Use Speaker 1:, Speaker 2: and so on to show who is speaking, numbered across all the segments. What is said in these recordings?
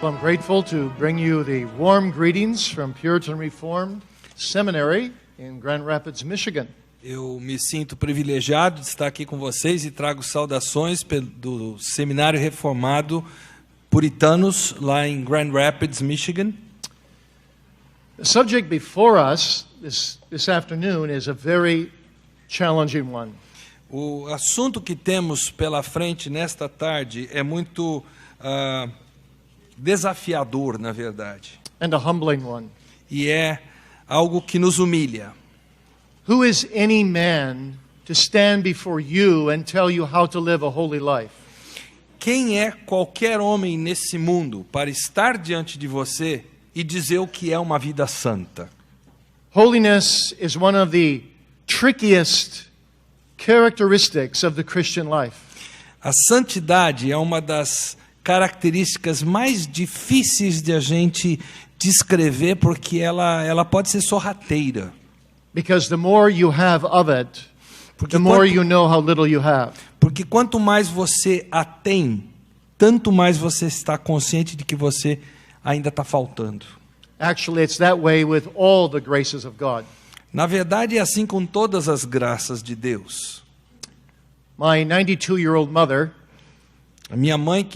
Speaker 1: Well, I'm grateful to bring you the warm greetings from Puritan Reformed Seminary in Grand Rapids, Michigan.
Speaker 2: Eu me sinto privilegiado de estar aqui com vocês e trago saudações do Seminário Reformado Puritanos, lá em Grand Rapids, Michigan.
Speaker 1: The subject before us this afternoon is a very challenging one.
Speaker 2: O assunto que temos pela frente nesta tarde é muito desafiador, na verdade.
Speaker 1: And a humbling one.
Speaker 2: E é algo que nos humilha.
Speaker 1: Who is any man to stand before you and tell you how to live a holy life?
Speaker 2: Quem é qualquer homem nesse mundo para estar diante de você e dizer o que é uma vida santa?
Speaker 1: Holiness is one of the trickiest characteristics of the Christian life.
Speaker 2: A santidade é uma das características mais difíceis de a gente descrever, porque ela pode ser sorrateira.
Speaker 1: Because the more you have of it, the more you know how little you have.
Speaker 2: Porque quanto mais você a tem, tanto mais você está consciente de que você ainda está faltando.
Speaker 1: Actually, it's that way with all the graces of God.
Speaker 2: Na verdade, é assim com todas as graças de Deus.
Speaker 1: My 92-year-old mother
Speaker 2: A minha mãe,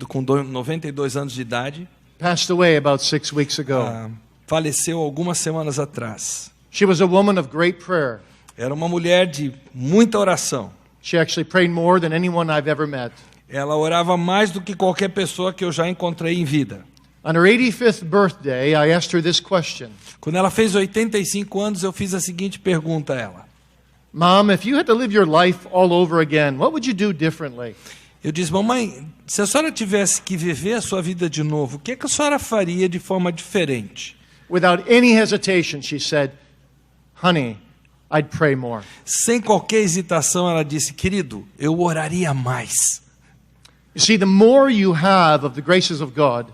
Speaker 2: com 92 anos de idade,
Speaker 1: passed away about 6 weeks ago.
Speaker 2: Faleceu algumas semanas atrás.
Speaker 1: She was a woman of great prayer.
Speaker 2: Era uma mulher de muita oração.
Speaker 1: She actually prayed more than anyone I've ever met.
Speaker 2: Ela orava mais do que qualquer pessoa que eu já encontrei em vida.
Speaker 1: On her 85th birthday, I asked her this question.
Speaker 2: Quando ela fez 85 anos, eu fiz a seguinte pergunta a ela.
Speaker 1: Mom, if you had to live your life all over again, what would you do differently?
Speaker 2: Eu disse, mamãe, se a senhora tivesse que viver a sua vida de novo, o que a senhora faria de forma diferente?
Speaker 1: Without any hesitation, she said, honey, I'd pray more.
Speaker 2: Sem qualquer hesitação, ela disse, querido, eu oraria mais.
Speaker 1: You see, the more you have of the graces of God,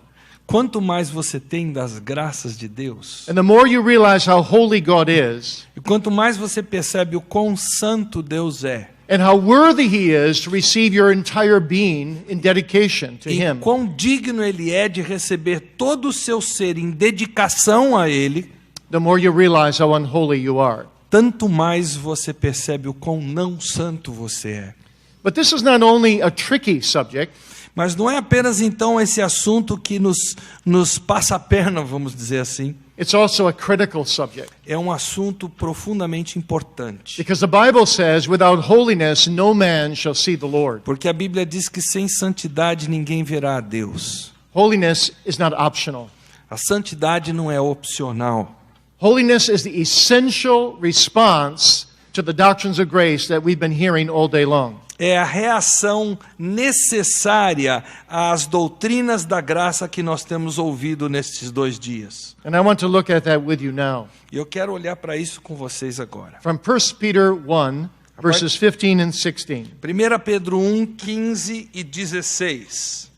Speaker 2: Quanto mais você tem das graças de Deus,
Speaker 1: and the more you realize how holy God is,
Speaker 2: e quanto mais você percebe o quão santo Deus é,
Speaker 1: and how worthy He is to receive your entire being in dedication to
Speaker 2: e
Speaker 1: Him,
Speaker 2: quão digno Ele é de receber todo o seu ser em dedicação a Ele,
Speaker 1: the more you realize how unholy you are.
Speaker 2: tanto mais você percebe o quão não santo você é.
Speaker 1: But this is not only a tricky subject,
Speaker 2: Mas não é apenas então esse assunto que nos passa a perna, vamos dizer assim.
Speaker 1: it's also a critical subject.
Speaker 2: É um assunto profundamente importante.
Speaker 1: Because the Bible says, without holiness, no man shall see the Lord.
Speaker 2: Porque a Bíblia diz que sem santidade ninguém verá a Deus.
Speaker 1: Holiness is not optional.
Speaker 2: A santidade não é opcional.
Speaker 1: Holiness is the essential response to the doctrines of grace that we've been hearing all day long.
Speaker 2: É a reação necessária às doutrinas da graça que nós temos ouvido nestes 2 dias.
Speaker 1: And I want to look at that with you now.
Speaker 2: E eu quero olhar para isso com vocês agora.
Speaker 1: From 1 Peter 1, verses 15 and 16.
Speaker 2: 1 Pedro 1, 15 e 16.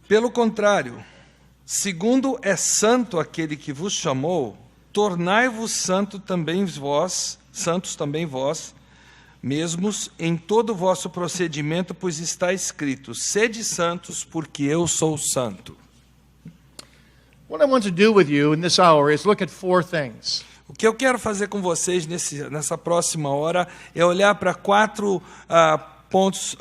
Speaker 2: Pelo contrário, segundo é santo aquele que vos chamou, tornai-vos santos também vós mesmos em todo o vosso procedimento, pois está escrito, sede santos, porque eu sou santo.
Speaker 1: What I want to do with you in this hour is look at 4 things.
Speaker 2: O que eu quero fazer com vocês nessa próxima hora é olhar para 4 pontos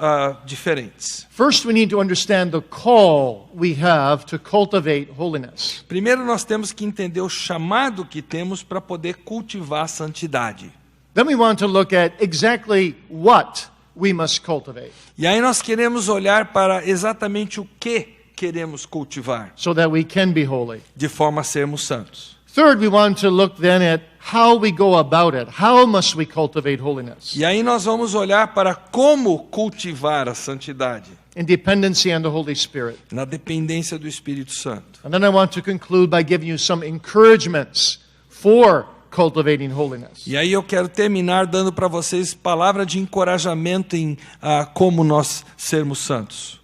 Speaker 2: diferentes.
Speaker 1: First, we need to understand the call we have to cultivate holiness.
Speaker 2: Primeiro, nós temos que entender o chamado que temos para poder cultivar a santidade.
Speaker 1: Then we want to look at exactly what we must cultivate
Speaker 2: E aí nós queremos olhar para exatamente o que queremos cultivar,
Speaker 1: so that we can be holy.
Speaker 2: de forma a sermos santos.
Speaker 1: Third, we want to look then at how we go about it. How must we cultivate holiness?
Speaker 2: E aí nós vamos olhar para como cultivar a santidade,
Speaker 1: In dependency on the Holy Spirit.
Speaker 2: na dependência do Espírito Santo.
Speaker 1: And then I want to conclude by giving you some encouragements for cultivating holiness.
Speaker 2: E aí eu quero terminar dando para vocês palavra de encorajamento em como nós sermos santos.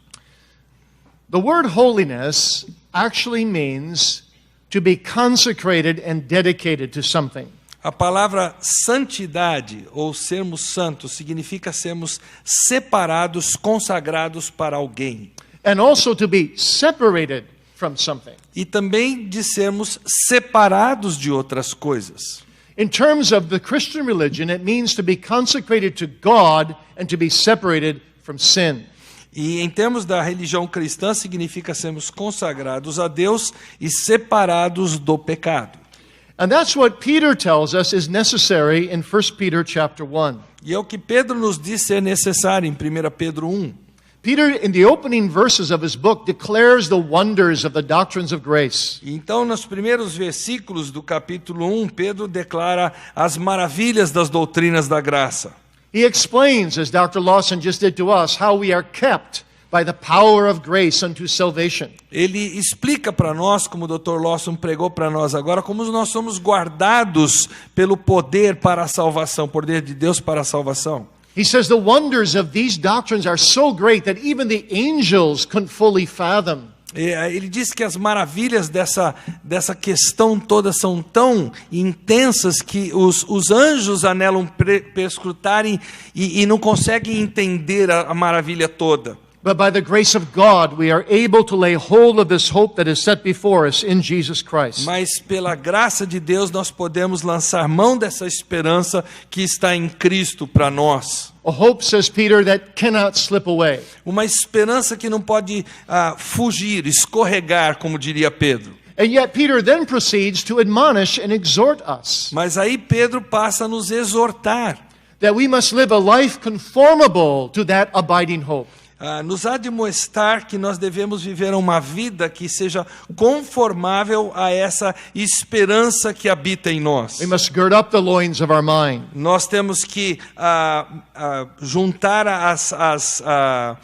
Speaker 1: The word holiness actually means to be consecrated and dedicated to something.
Speaker 2: A palavra santidade, ou sermos santos, significa sermos separados, consagrados para alguém.
Speaker 1: And also to be separated from something.
Speaker 2: E também de sermos separados de outras coisas.
Speaker 1: In terms of the Christian religion, it means to be consecrated to God and to be separated from sin.
Speaker 2: E em termos da religião cristã, significa sermos consagrados a Deus e separados do pecado.
Speaker 1: And that's what Peter tells us is necessary in 1 Peter chapter 1.
Speaker 2: E é o que Pedro nos diz ser necessário em 1 Pedro 1.
Speaker 1: Peter, in the opening verses of his book, declares the wonders of the doctrines of grace.
Speaker 2: Então, nos primeiros versículos do capítulo 1, Pedro declara as maravilhas das doutrinas da graça.
Speaker 1: He explains, as Dr. Lawson just did to us, how we are kept by the power of grace unto salvation.
Speaker 2: Ele explica para nós, como o Dr. Lawson pregou para nós agora, como nós somos guardados pelo poder para a salvação, poder de Deus para a salvação.
Speaker 1: He says the wonders of these doctrines are so great that even the angels couldn't fully fathom.
Speaker 2: Ele diz que as maravilhas dessa questão toda são tão intensas que os anjos anelam perscrutarem e não conseguem entender a maravilha toda.
Speaker 1: But by the grace of God, we are able to lay hold of this hope that is set before us in Jesus Christ.
Speaker 2: Mas pela graça de Deus nós podemos lançar mão dessa esperança que está em Cristo para nós.
Speaker 1: A hope, says Peter, that cannot slip away.
Speaker 2: Uma esperança que não pode fugir, escorregar, como diria Pedro.
Speaker 1: And yet Peter then proceeds to admonish and exhort us
Speaker 2: Mas aí Pedro passa a nos exortar.
Speaker 1: that we must live a life conformable to that abiding hope.
Speaker 2: Nos admoestar que nós devemos viver uma vida que seja conformável a essa esperança que habita em nós.
Speaker 1: We must gird up the loins of our mind.
Speaker 2: Nós temos que juntar a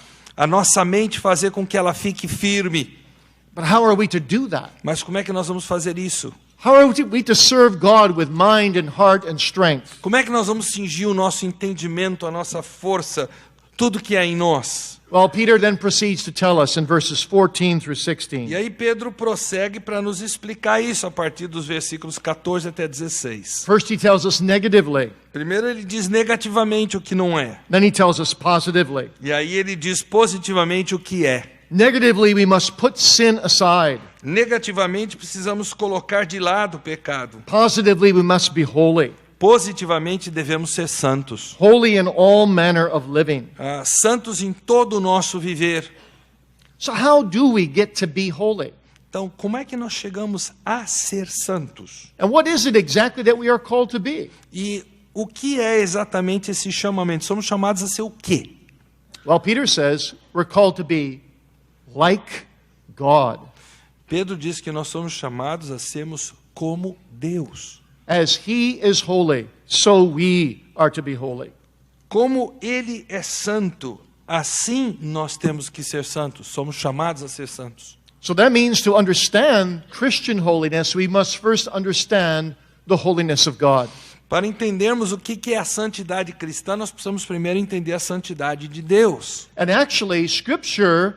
Speaker 2: nossa mente, fazer com que ela fique firme.
Speaker 1: But how are we to do that?
Speaker 2: Mas como é que nós vamos fazer isso?
Speaker 1: How are we to serve God with mind and heart and strength?
Speaker 2: Como é que nós vamos cingir o nosso entendimento, a nossa força, tudo que há em nós?
Speaker 1: Well, Peter then proceeds to tell us in verses 14 through 16.
Speaker 2: E aí Pedro prossegue para nos explicar isso a partir dos versículos 14 até 16.
Speaker 1: First he tells us negatively,
Speaker 2: Primeiro ele diz negativamente o que não é.
Speaker 1: then he tells us positively.
Speaker 2: E aí ele diz positivamente o que é.
Speaker 1: Negatively, we must put sin aside.
Speaker 2: Negativamente precisamos colocar de lado o pecado.
Speaker 1: Positively, we must be holy.
Speaker 2: Positivamente devemos ser santos.
Speaker 1: Holy in all manner of living.
Speaker 2: Santos em todo o nosso viver.
Speaker 1: So how do we get to be holy?
Speaker 2: Então, como é que nós chegamos a ser santos?
Speaker 1: And what is it exactly that we are called to be?
Speaker 2: E o que é exatamente esse chamamento? Somos chamados a ser o quê?
Speaker 1: Well, Peter says we're called to be like God.
Speaker 2: Pedro diz que nós somos chamados a sermos como Deus.
Speaker 1: As he is holy, so we are to be holy.
Speaker 2: Como ele é santo, assim nós temos que ser santos. Somos chamados a ser santos.
Speaker 1: So that means to understand Christian holiness, we must first understand the holiness of God.
Speaker 2: Para entendermos o que é a santidade cristã, nós precisamos primeiro entender a santidade de Deus.
Speaker 1: And actually, Scripture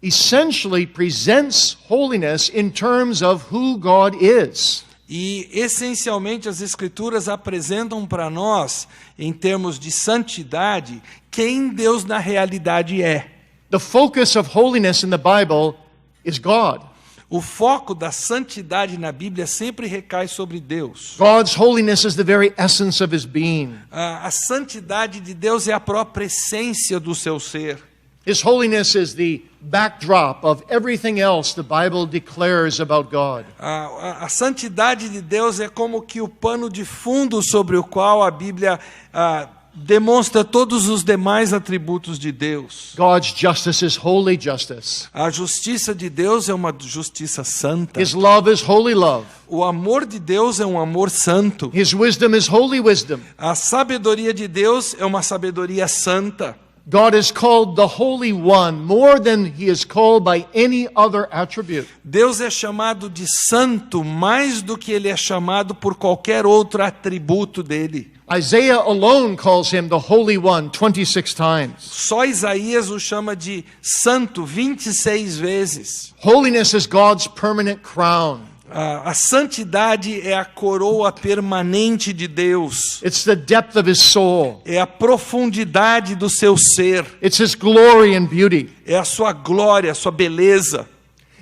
Speaker 1: essentially presents holiness in terms of who God is.
Speaker 2: E, essencialmente, as Escrituras apresentam para nós, em termos de santidade, quem Deus na realidade é.
Speaker 1: The focus of holiness in the Bible is God.
Speaker 2: O foco da santidade na Bíblia sempre recai sobre Deus.
Speaker 1: God's holiness is the very essence of his being.
Speaker 2: A santidade de Deus é a própria essência do seu ser.
Speaker 1: His holiness is the backdrop of everything else the Bible declares about God.
Speaker 2: A santidade de Deus é como que o pano de fundo sobre o qual a Bíblia demonstra todos os demais atributos de Deus.
Speaker 1: God's justice is holy justice.
Speaker 2: A justiça de Deus é uma justiça santa.
Speaker 1: His love is holy love.
Speaker 2: O amor de Deus é um amor santo.
Speaker 1: His wisdom is holy wisdom.
Speaker 2: A sabedoria de Deus é uma sabedoria santa.
Speaker 1: God is called the Holy One more than he is called by any other attribute.
Speaker 2: Deus é chamado de santo mais do que ele é chamado por qualquer outro atributo dele.
Speaker 1: Isaiah alone calls him the Holy One 26 times.
Speaker 2: Só Isaías o chama de santo 26 vezes.
Speaker 1: Holiness is God's permanent crown.
Speaker 2: A santidade é a coroa permanente de Deus.
Speaker 1: It's the depth of his soul.
Speaker 2: É a profundidade do seu ser.
Speaker 1: It's his glory and beauty.
Speaker 2: É a sua glória, a sua beleza.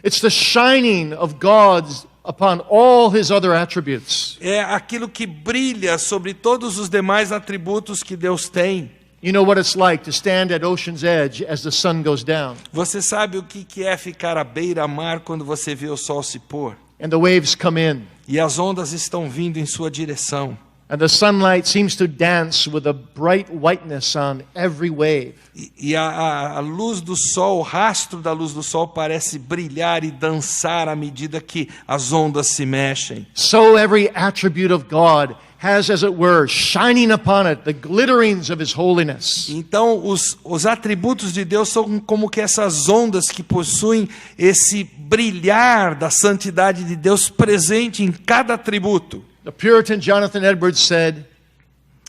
Speaker 1: It's the shining of God's upon all his other attributes.
Speaker 2: É aquilo que brilha sobre todos os demais atributos que Deus tem.
Speaker 1: You know what it's like to stand at ocean's edge as the sun goes down,
Speaker 2: Você sabe o que é ficar à beira-mar quando você vê o sol se pôr?
Speaker 1: and the waves come in,
Speaker 2: E as ondas estão vindo em sua direção.
Speaker 1: and the sunlight seems to dance with a bright whiteness on every wave.
Speaker 2: E a luz do sol, o rastro da luz do sol parece brilhar e dançar à medida que as ondas se mexem.
Speaker 1: So every attribute of God has, as it were, shining upon it the glitterings of his holiness.
Speaker 2: Então, os atributos de Deus são como que essas ondas que possuem esse brilhar da santidade de Deus presente em cada atributo.
Speaker 1: The Puritan Jonathan Edwards said,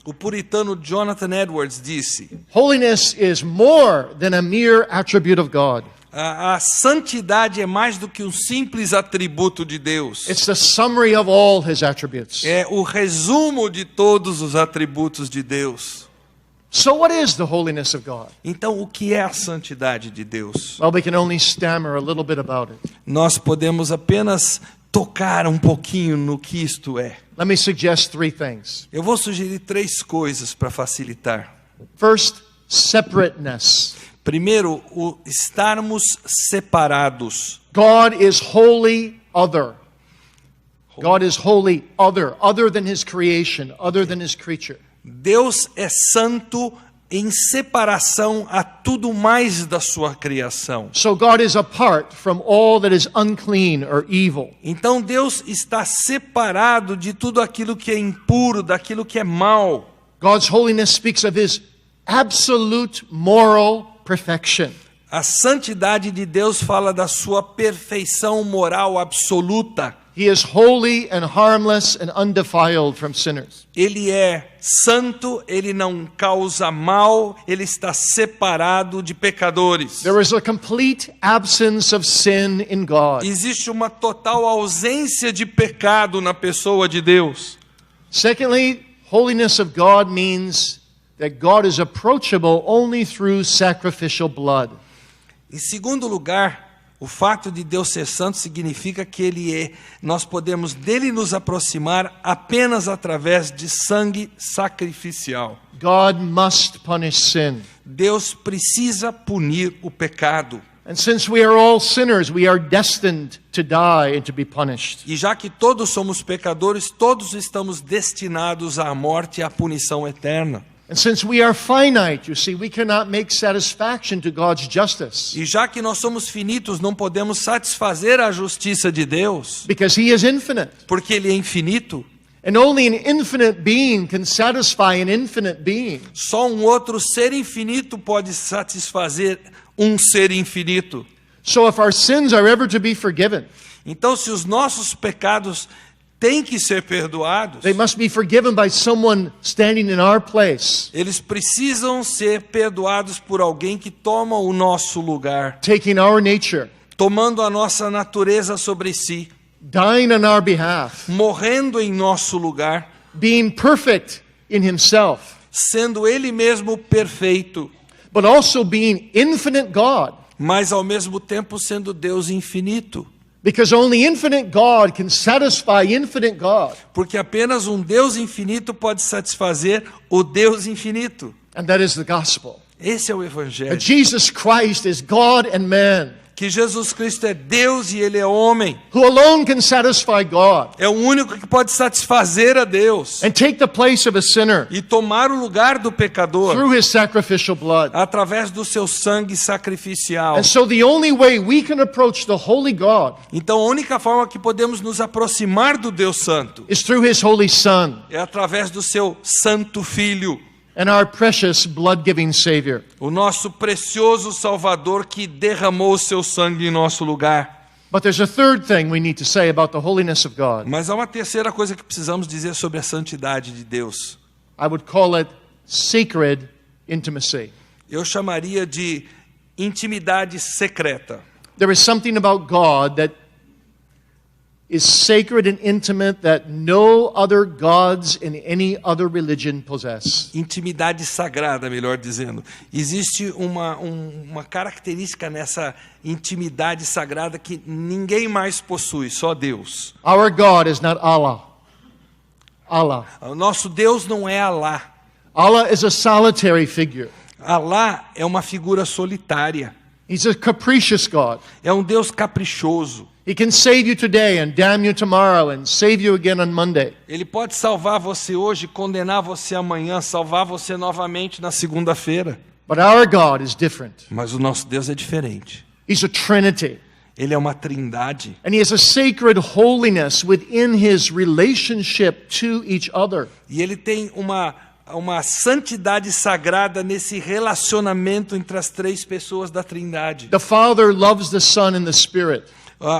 Speaker 2: O puritano Jonathan Edwards disse:
Speaker 1: holiness is more than a mere attribute of God.
Speaker 2: a santidade é mais do que um simples atributo de Deus.
Speaker 1: It's the summary of all his attributes.
Speaker 2: É o resumo de todos os atributos de Deus.
Speaker 1: So what is the holiness of God?
Speaker 2: Então, o que é a santidade de Deus?
Speaker 1: Well, we can only stammer a little bit about it.
Speaker 2: Nós podemos apenas tocar um pouquinho no que isto é.
Speaker 1: Let me suggest three things.
Speaker 2: Eu vou sugerir 3 coisas para facilitar.
Speaker 1: First, separateness.
Speaker 2: Primeiro, o estarmos separados.
Speaker 1: God is wholly other. God is wholly other than his creation, other than his creature.
Speaker 2: Deus é santo em separação a tudo mais da sua criação.
Speaker 1: So God is apart from all that is unclean or evil.
Speaker 2: Então Deus está separado de tudo aquilo que é impuro, daquilo que é mal.
Speaker 1: God's holiness speaks of his absolute moral perfection.
Speaker 2: A santidade de Deus fala da sua perfeição moral absoluta.
Speaker 1: He is holy and harmless and undefiled from sinners.
Speaker 2: Ele é santo, ele não causa mal, ele está separado de pecadores.
Speaker 1: There is a complete absence of sin in God.
Speaker 2: Existe uma total ausência de pecado na pessoa de Deus.
Speaker 1: Secondly, holiness of God means that God is approachable only through sacrificial blood.
Speaker 2: Em segundo lugar, o fato de Deus ser santo significa que nós podemos dele nos aproximar apenas através de sangue sacrificial.
Speaker 1: God must punish sin.
Speaker 2: Deus precisa punir o pecado.
Speaker 1: And since we are all sinners, we are destined to die and to be punished.
Speaker 2: E já que todos somos pecadores, todos estamos destinados à morte e à punição eterna.
Speaker 1: And since we are finite, you see, we cannot make satisfaction to God's justice.
Speaker 2: E já que nós somos finitos, não podemos satisfazer a justiça de Deus,
Speaker 1: Because he is infinite.
Speaker 2: porque ele é infinito.
Speaker 1: And only an infinite being can satisfy an infinite being.
Speaker 2: Só um outro ser infinito pode satisfazer um ser infinito.
Speaker 1: So if our sins are ever to be forgiven,
Speaker 2: Então, se os nossos pecados têm que ser perdoados,
Speaker 1: they must be forgiven by someone standing in our place,
Speaker 2: eles precisam ser perdoados por alguém que toma o nosso lugar,
Speaker 1: taking our nature,
Speaker 2: tomando a nossa natureza sobre si,
Speaker 1: dying on our behalf,
Speaker 2: morrendo em nosso lugar,
Speaker 1: being perfect in himself,
Speaker 2: sendo ele mesmo perfeito,
Speaker 1: but also being infinite God.
Speaker 2: mas ao mesmo tempo sendo Deus infinito.
Speaker 1: Because only infinite God can satisfy infinite God.
Speaker 2: Porque apenas um Deus infinito pode satisfazer o Deus infinito.
Speaker 1: And that is the gospel.
Speaker 2: Esse é o Evangelho.
Speaker 1: That Jesus Christ is God and man,
Speaker 2: Que Jesus Cristo é Deus e Ele é homem.
Speaker 1: who alone can satisfy God
Speaker 2: É o único que pode satisfazer a Deus
Speaker 1: and take the place of a sinner
Speaker 2: e tomar o lugar do pecador
Speaker 1: through his sacrificial blood.
Speaker 2: através do seu sangue sacrificial.
Speaker 1: And so the only way we can approach the holy God
Speaker 2: Então a única forma que podemos nos aproximar do Deus Santo
Speaker 1: is through his holy Son
Speaker 2: é através do seu Santo Filho,
Speaker 1: and our precious blood-giving Savior.
Speaker 2: o nosso precioso Salvador que derramou o seu sangue em nosso lugar.
Speaker 1: But there's a third thing we need to say about the holiness of God.
Speaker 2: Mas há uma terceira coisa que precisamos dizer sobre a santidade de Deus.
Speaker 1: I would call it sacred intimacy.
Speaker 2: Eu chamaria de intimidade secreta.
Speaker 1: There is something about God that is sacred and intimate that no other gods in any other religion possess.
Speaker 2: Intimidade sagrada, melhor dizendo. Existe uma característica nessa intimidade sagrada que ninguém mais possui, só Deus.
Speaker 1: Our God is not Allah. Allah.
Speaker 2: O nosso Deus não é Alá.
Speaker 1: Allah is a solitary figure.
Speaker 2: Alá é uma figura solitária.
Speaker 1: He's a capricious God.
Speaker 2: É um Deus caprichoso.
Speaker 1: He can save you today and damn you tomorrow and save you again on Monday.
Speaker 2: Ele pode salvar você hoje, condenar você amanhã, salvar você novamente na segunda-feira.
Speaker 1: But our God is different.
Speaker 2: Mas o nosso Deus é diferente.
Speaker 1: He's a Trinity.
Speaker 2: Ele é uma trindade.
Speaker 1: And He has a sacred holiness within His relationship to each other.
Speaker 2: E Ele tem uma santidade sagrada nesse relacionamento entre as três pessoas da trindade.
Speaker 1: The Father loves the Son and the Spirit.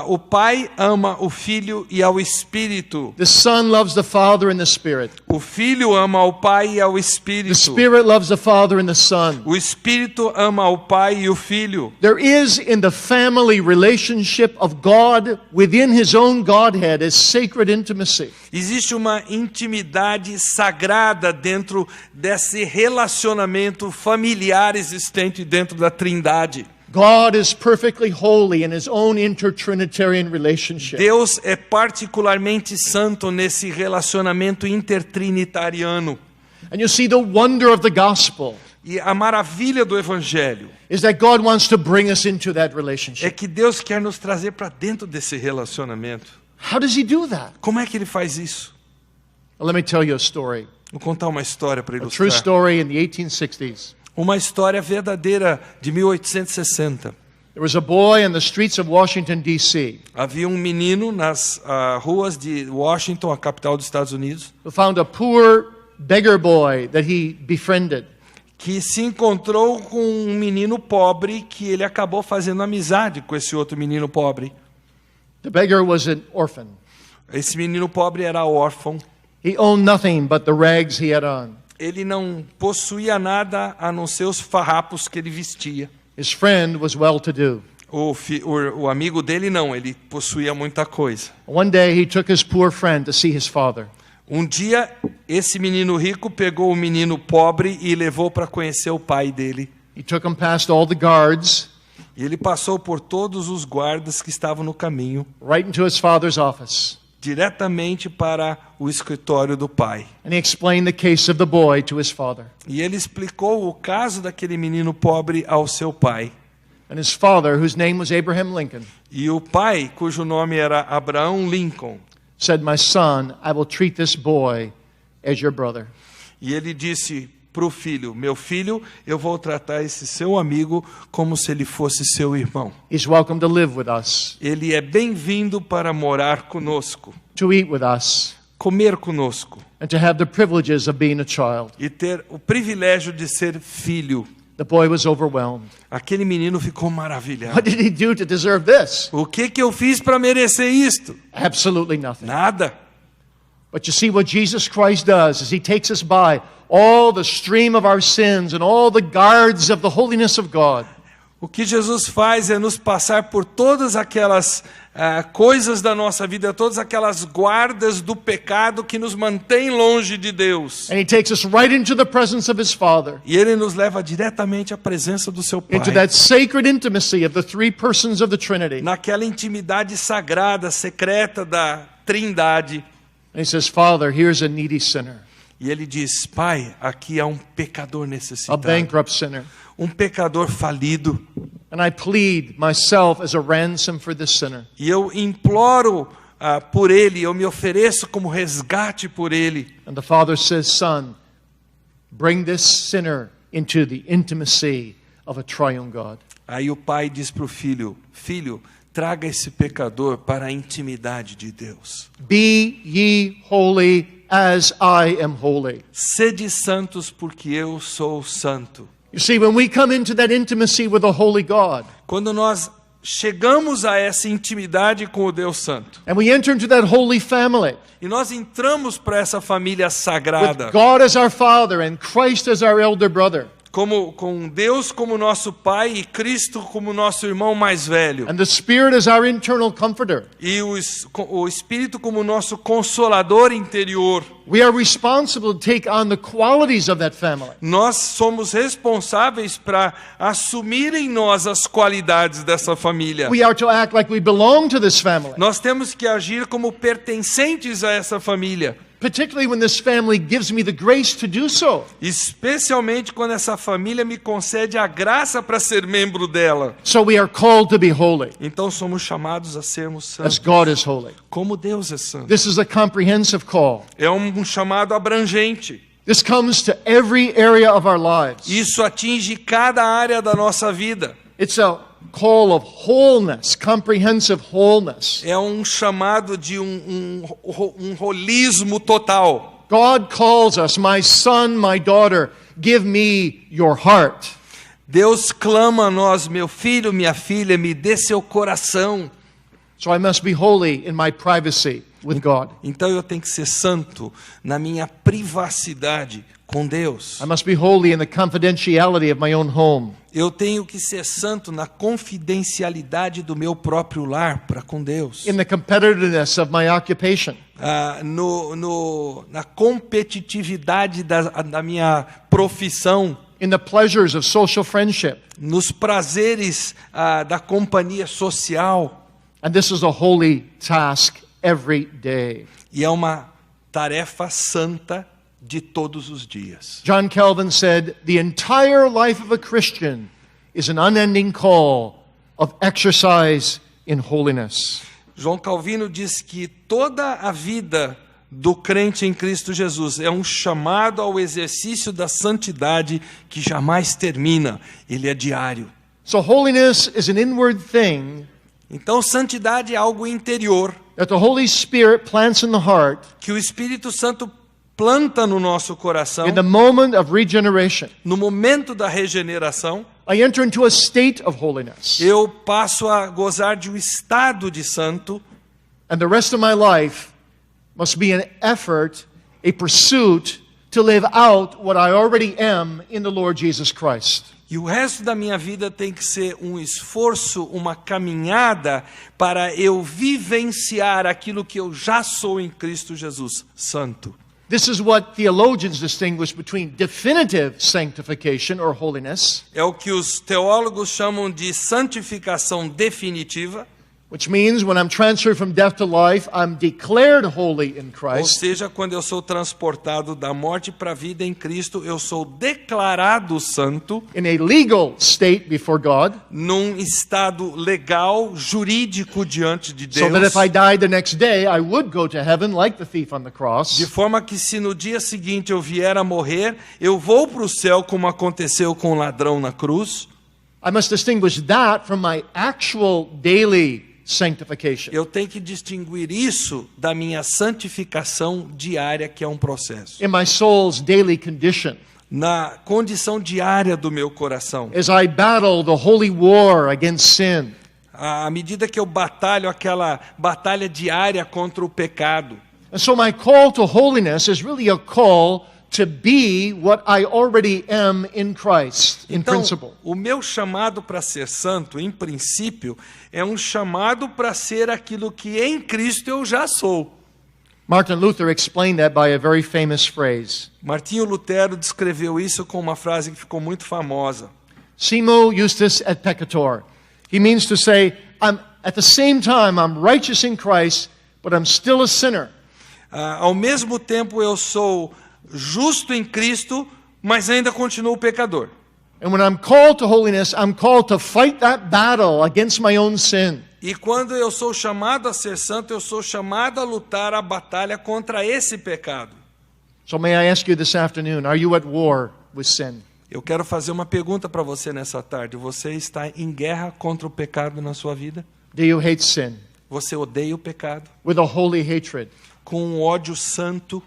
Speaker 2: O Pai ama o Filho e ao Espírito.
Speaker 1: The Son loves the Father and the Spirit.
Speaker 2: O Filho ama ao Pai e ao
Speaker 1: The
Speaker 2: Espírito.
Speaker 1: Spirit loves the Father and the Son.
Speaker 2: O Espírito ama o Pai e o Filho.
Speaker 1: There is in the family relationship of God within His own Godhead a sacred intimacy.
Speaker 2: Existe uma intimidade sagrada dentro desse relacionamento familiar existente dentro da Trindade.
Speaker 1: God is perfectly holy in His own intertrinitarian relationship.
Speaker 2: Deus é particularmente santo nesse relacionamento intertrinitariano.
Speaker 1: And you see the wonder of the gospel
Speaker 2: E a maravilha do Evangelho
Speaker 1: is that God wants to bring us into that
Speaker 2: é
Speaker 1: relationship.
Speaker 2: que Deus quer nos trazer para dentro desse relacionamento.
Speaker 1: How does He do that?
Speaker 2: Como é que Ele faz isso?
Speaker 1: Well, let me tell you a story.
Speaker 2: Vou contar uma história para
Speaker 1: A true
Speaker 2: ilustrar.
Speaker 1: story in the 1860s.
Speaker 2: Uma história verdadeira de 1860.
Speaker 1: There was a boy in the streets of Washington, D.C.
Speaker 2: Havia um menino nas ruas de Washington, a capital dos Estados Unidos,
Speaker 1: who found a poor beggar boy that he befriended.
Speaker 2: que se encontrou com um menino pobre que ele acabou fazendo amizade com esse outro menino pobre.
Speaker 1: The beggar was an orphan.
Speaker 2: Esse menino pobre era órfão.
Speaker 1: He owned nothing but the rags he had on.
Speaker 2: Ele não possuía nada a não ser os farrapos que ele vestia.
Speaker 1: His friend was well-to-do.
Speaker 2: O amigo dele não, ele possuía muita coisa.
Speaker 1: One day he took his poor friend to see his father.
Speaker 2: Um dia, esse menino rico pegou o menino pobre e levou para conhecer o pai dele.
Speaker 1: He took him past all the guards,
Speaker 2: E ele passou por todos os guardas que estavam no caminho,
Speaker 1: right into his father's office.
Speaker 2: diretamente para o escritório do pai.
Speaker 1: And he explained the case of the boy to his father.
Speaker 2: E ele explicou o caso daquele menino pobre ao seu pai.
Speaker 1: And his father, whose name was Abraham Lincoln,
Speaker 2: E o pai, cujo nome era Abraão Lincoln,
Speaker 1: said, "My son, I will treat this boy as your brother."
Speaker 2: e ele disse para o filho: meu filho, eu vou tratar esse seu amigo como se ele fosse seu irmão.
Speaker 1: He's welcome to live with us,
Speaker 2: Ele é bem-vindo para morar conosco,
Speaker 1: to eat with us,
Speaker 2: comer conosco
Speaker 1: and to have the privileges of being a child.
Speaker 2: e ter o privilégio de ser filho.
Speaker 1: The boy was overwhelmed.
Speaker 2: Aquele menino ficou maravilhado.
Speaker 1: What did he do to deserve this?
Speaker 2: O que eu fiz para merecer isto?
Speaker 1: Absolutely nothing.
Speaker 2: Nada.
Speaker 1: But you see what Jesus Christ does is He takes us by all the stream of our sins and all the guards of the holiness of God.
Speaker 2: O que Jesus faz é nos passar por todas aquelas coisas da nossa vida, todas aquelas guardas do pecado que nos mantém longe de Deus.
Speaker 1: And He takes us right into the presence of His Father,
Speaker 2: E Ele nos leva diretamente à presença do seu Pai.
Speaker 1: into that sacred intimacy of the three persons of the Trinity.
Speaker 2: Naquela intimidade sagrada, secreta da Trindade.
Speaker 1: And He says, "Father, here's a needy sinner,
Speaker 2: E Ele diz: Pai, aqui há um pecador
Speaker 1: a
Speaker 2: necessitado.
Speaker 1: bankrupt sinner.
Speaker 2: Um pecador falido.
Speaker 1: And I plead myself as a ransom for this sinner.
Speaker 2: E eu imploro por ele, eu me ofereço como resgate por ele.
Speaker 1: And the Father says, Son, bring this sinner into the intimacy of a triune God."
Speaker 2: Aí o pai diz para o filho: Filho, traga esse pecador para a intimidade de Deus.
Speaker 1: Be ye holy as I am holy.
Speaker 2: Sede santos porque eu sou santo.
Speaker 1: You see, when we come into that intimacy with a holy God,
Speaker 2: Quando nós chegamos a essa intimidade com o Deus Santo,
Speaker 1: and we enter into that holy family,
Speaker 2: e nós entramos para essa família sagrada,
Speaker 1: with God as our Father and Christ as our elder brother,
Speaker 2: com Deus como nosso Pai e Cristo como nosso irmão mais velho.
Speaker 1: And the Spirit is our internal comforter.
Speaker 2: E o Espírito como nosso consolador interior.
Speaker 1: We are responsible to take on the qualities of that family.
Speaker 2: Nós somos responsáveis para assumir em nós as qualidades dessa família.
Speaker 1: We are to act like we belong to this family,
Speaker 2: Nós temos que agir como pertencentes a essa família.
Speaker 1: particularly when this family gives me the grace to do so.
Speaker 2: Especialmente quando essa família me concede a graça para ser membro dela.
Speaker 1: So we are called to be holy,
Speaker 2: Então somos chamados a sermos
Speaker 1: as
Speaker 2: santos,
Speaker 1: God is holy.
Speaker 2: como Deus é santo.
Speaker 1: This is a comprehensive call.
Speaker 2: É um chamado abrangente.
Speaker 1: This comes to every area of our lives.
Speaker 2: Isso atinge cada área da nossa vida.
Speaker 1: It's a call of wholeness, comprehensive wholeness.
Speaker 2: É um chamado de um holismo total.
Speaker 1: God calls us, my son, my daughter, give me your heart.
Speaker 2: Deus clama a nós, meu filho, minha filha, me dê seu coração.
Speaker 1: So I must be holy in my privacy with God.
Speaker 2: Então eu tenho que ser santo na minha privacidade com Deus.
Speaker 1: I must be holy in the confidentiality of my own home.
Speaker 2: Eu tenho que ser santo na confidencialidade do meu próprio lar para com Deus.
Speaker 1: In the competitiveness of my occupation.
Speaker 2: Na competitividade da minha profissão.
Speaker 1: In the pleasures of social friendship.
Speaker 2: Nos prazeres da companhia social.
Speaker 1: And this is a holy task every day.
Speaker 2: E é uma tarefa santa de todos os dias.
Speaker 1: John Calvin said, the entire life of a Christian is an unending call of exercise in holiness.
Speaker 2: João Calvino diz que toda a vida do crente em Cristo Jesus é um chamado ao exercício da santidade que jamais termina. Ele é diário.
Speaker 1: So holiness is an inward thing
Speaker 2: Então, santidade é algo interior
Speaker 1: that the Holy Spirit plants in the heart
Speaker 2: que o Espírito Santo planta no nosso coração.
Speaker 1: in the moment of regeneration.
Speaker 2: No momento da regeneração,
Speaker 1: I enter into a state of holiness.
Speaker 2: eu passo a gozar de um estado de santo.
Speaker 1: And the rest of my life must be an effort, a pursuit to live out what I already am in the Lord Jesus Christ.
Speaker 2: E o resto da minha vida tem que ser um esforço, uma caminhada para eu vivenciar aquilo que eu já sou em Cristo Jesus, santo.
Speaker 1: This is what theologians distinguish between definitive sanctification or holiness,
Speaker 2: É o que os teólogos chamam de santificação definitiva,
Speaker 1: which means when I'm transferred from death to life, I'm declared holy in
Speaker 2: ou
Speaker 1: Christ.
Speaker 2: seja, quando eu sou transportado da morte para a vida em Cristo, eu sou declarado santo
Speaker 1: In a legal state before God,
Speaker 2: num estado legal, jurídico diante de
Speaker 1: so that if I
Speaker 2: Deus,
Speaker 1: died the next day, I would go to heaven like the thief on the
Speaker 2: de
Speaker 1: cross.
Speaker 2: forma que se no dia seguinte eu vier a morrer, eu vou para o céu como aconteceu com o ladrão na cruz.
Speaker 1: I must distinguish that from my actual daily sanctification.
Speaker 2: Eu tenho que distinguir isso da minha santificação diária, que é um processo.
Speaker 1: In my soul's daily condition,
Speaker 2: Na condição diária do meu coração.
Speaker 1: as I battle the holy war against sin,
Speaker 2: À medida que eu batalho aquela batalha diária contra o pecado.
Speaker 1: and so my call to holiness is really a call to be what I already am in Christ, in
Speaker 2: Então,
Speaker 1: principle.
Speaker 2: o meu chamado para ser santo, em princípio, é um chamado para ser aquilo que em Cristo eu já sou.
Speaker 1: Martin Luther explained that by a very famous phrase.
Speaker 2: Martinho Lutero descreveu isso com uma frase que ficou muito famosa.
Speaker 1: Simo justus et peccator. He means to say, at the same time, I'm righteous in Christ, but I'm still a sinner.
Speaker 2: Ao mesmo tempo eu sou justo em Cristo, mas ainda continuo pecador.
Speaker 1: And when I'm called to holiness, I'm called to fight that battle against my own sin.
Speaker 2: E quando eu sou chamado a ser santo, eu sou chamado a lutar a batalha contra esse pecado.
Speaker 1: So may I ask you this afternoon, are you at war with sin?
Speaker 2: Eu quero fazer uma pergunta para você nessa tarde. Você está em guerra contra o pecado na sua vida?
Speaker 1: Do you hate sin?
Speaker 2: Você odeia o pecado?
Speaker 1: With a holy hatred?
Speaker 2: Com um ódio santo?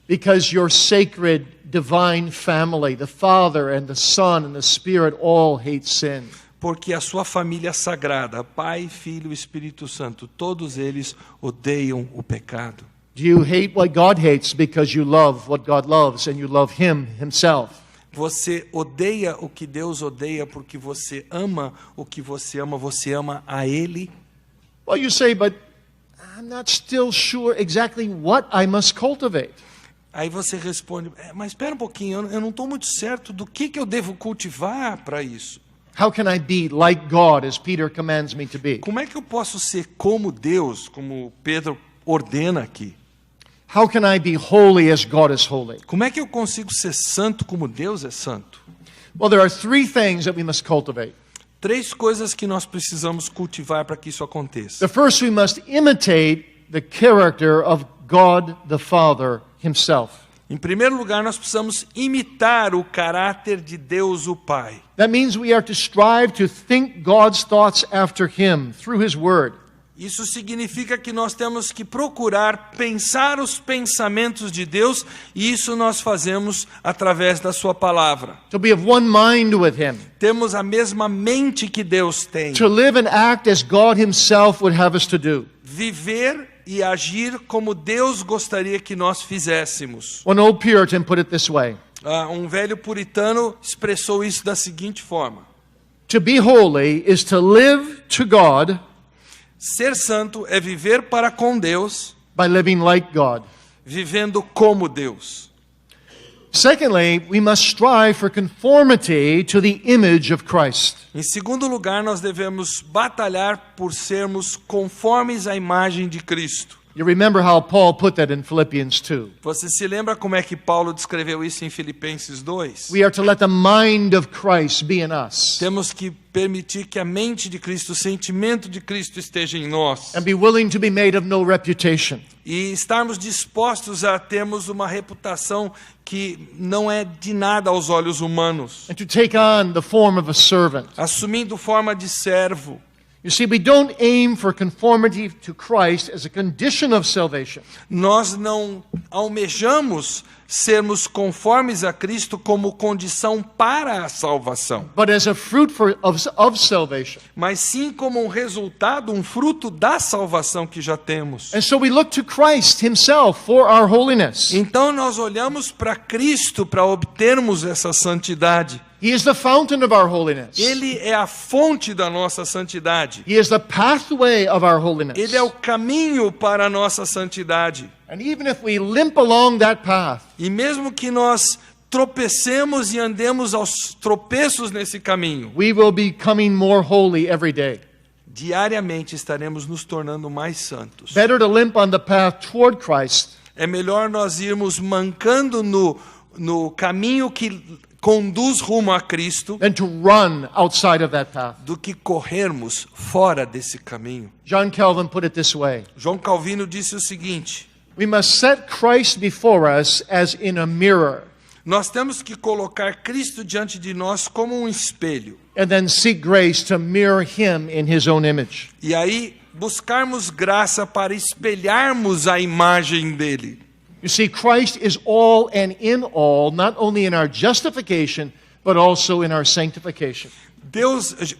Speaker 1: Because your sacred divine family, the Father and the Son and the Spirit all hate sin.
Speaker 2: Porque a sua família sagrada, Pai, Filho e Espírito Santo, todos eles odeiam o pecado.
Speaker 1: Do you hate what God hates because you love what God loves and you love Him Himself?
Speaker 2: Você odeia o que Deus odeia porque você ama o que você ama a Ele?
Speaker 1: Well, you say, but I'm not still sure exactly what I must cultivate.
Speaker 2: Aí você responde, mas espera um pouquinho, eu não estou muito certo do que eu devo cultivar para isso.
Speaker 1: How can I be like God as Peter commands me to be?
Speaker 2: Como é que eu posso ser como Deus, como Pedro ordena aqui?
Speaker 1: How can I be holy as God is holy?
Speaker 2: Como é que eu consigo ser santo como Deus é santo?
Speaker 1: Well, there are three things that we must cultivate.
Speaker 2: 3 coisas que nós precisamos cultivar para que isso aconteça.
Speaker 1: The first, we must imitate the character of God the Father himself.
Speaker 2: Em primeiro lugar, nós precisamos imitar o caráter de Deus o Pai.
Speaker 1: That means we are to strive to think God's thoughts after him through his word.
Speaker 2: Isso significa que nós temos que procurar pensar os pensamentos de Deus, e isso nós fazemos através da sua palavra.
Speaker 1: To be of one mind with him.
Speaker 2: Temos a mesma mente que Deus tem.
Speaker 1: To live and act as God himself would have us to do.
Speaker 2: Viver e agir como Deus gostaria que nós fizéssemos.
Speaker 1: One old Puritan put it this way.
Speaker 2: Um velho puritano expressou isso da seguinte forma:
Speaker 1: To be holy is to live to God
Speaker 2: ser santo é viver para com Deus,
Speaker 1: by living like God.
Speaker 2: vivendo como Deus.
Speaker 1: Secondly, we must strive for conformity to the image of Christ.
Speaker 2: Em segundo lugar, nós devemos batalhar por sermos conformes à imagem de Cristo.
Speaker 1: You remember how Paul put that in Philippians 2.
Speaker 2: Você se lembra como é que Paulo descreveu isso em Filipenses 2?
Speaker 1: We are to let the mind of Christ be in us
Speaker 2: Temos que permitir que a mente de Cristo, o sentimento de Cristo esteja em nós.
Speaker 1: and be willing to be made of no reputation.
Speaker 2: E estarmos dispostos a termos uma reputação que não é de nada aos olhos humanos,
Speaker 1: And to take on the form of a servant.
Speaker 2: assumindo forma de servo.
Speaker 1: You see, we don't aim for conformity to Christ as a condition of salvation.
Speaker 2: Nós não almejamos sermos conformes a Cristo como condição para a salvação,
Speaker 1: But as a fruit of salvation.
Speaker 2: mas sim como um resultado, um fruto da salvação que já temos.
Speaker 1: And so we look to Christ himself for our holiness.
Speaker 2: Então nós olhamos para Cristo para obtermos essa santidade.
Speaker 1: He is the fountain of our holiness.
Speaker 2: Ele é a fonte da nossa santidade.
Speaker 1: He is the pathway of our holiness.
Speaker 2: Ele é o caminho para a nossa santidade.
Speaker 1: And even if we limp along that path,
Speaker 2: E mesmo que nós tropecemos e andemos aos tropeços nesse caminho,
Speaker 1: we will be becoming more holy every day.
Speaker 2: diariamente estaremos nos tornando mais santos.
Speaker 1: Better to limp on the path toward Christ
Speaker 2: É melhor nós irmos mancando no caminho que conduz rumo a Cristo
Speaker 1: than to run outside of that path.
Speaker 2: do que corrermos fora desse caminho.
Speaker 1: John Calvin put it this way.
Speaker 2: João Calvino disse o seguinte:
Speaker 1: We must set Christ before us as in a mirror,
Speaker 2: nós temos que colocar Cristo diante de nós como um espelho.
Speaker 1: and then seek grace to mirror him in his own image.
Speaker 2: E aí buscarmos graça para espelharmos a imagem dele.
Speaker 1: You see, Christ is all and in all, not only in our justification, but also in our sanctification.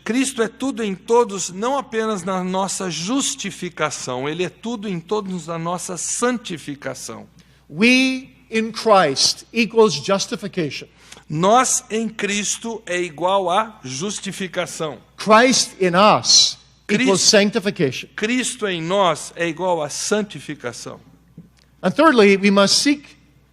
Speaker 2: Cristo é tudo em todos, não apenas na nossa justificação, Ele é tudo em todos na nossa santificação.
Speaker 1: We in Christ equals justification.
Speaker 2: Nós em Cristo é igual a justificação.
Speaker 1: Christ in us equals
Speaker 2: Christ-
Speaker 1: sanctification.
Speaker 2: Cristo em nós é igual a santificação.
Speaker 1: And thirdly, we must seek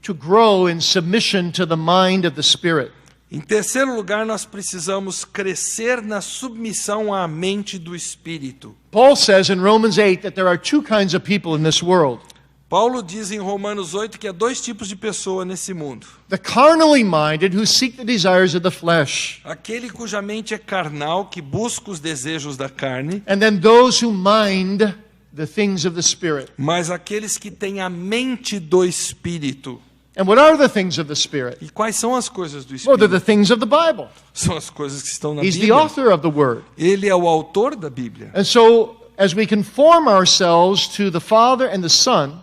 Speaker 1: to grow in submission to the mind of the Spirit.
Speaker 2: Em terceiro lugar, nós precisamos crescer na submissão à mente do Espírito.
Speaker 1: Paul says in Romans 8 that there are two kinds of people in this world.
Speaker 2: Paulo diz em Romanos 8 que há 2 tipos de pessoa nesse mundo.
Speaker 1: The carnally minded who seek the desires of the flesh,
Speaker 2: Aquele cuja mente é carnal, que busca os desejos da carne,
Speaker 1: and then those who mind the things of the Spirit.
Speaker 2: mas aqueles que têm a mente do Espírito.
Speaker 1: And what are the things of the Spirit?
Speaker 2: E quais são as coisas do
Speaker 1: Well, they're
Speaker 2: Espírito?
Speaker 1: the things of the Bible.
Speaker 2: São as coisas que estão na
Speaker 1: He's the
Speaker 2: Bíblia.
Speaker 1: author of the Word.
Speaker 2: Ele é o autor da Bíblia.
Speaker 1: And so, as we conform ourselves to the Father and the Son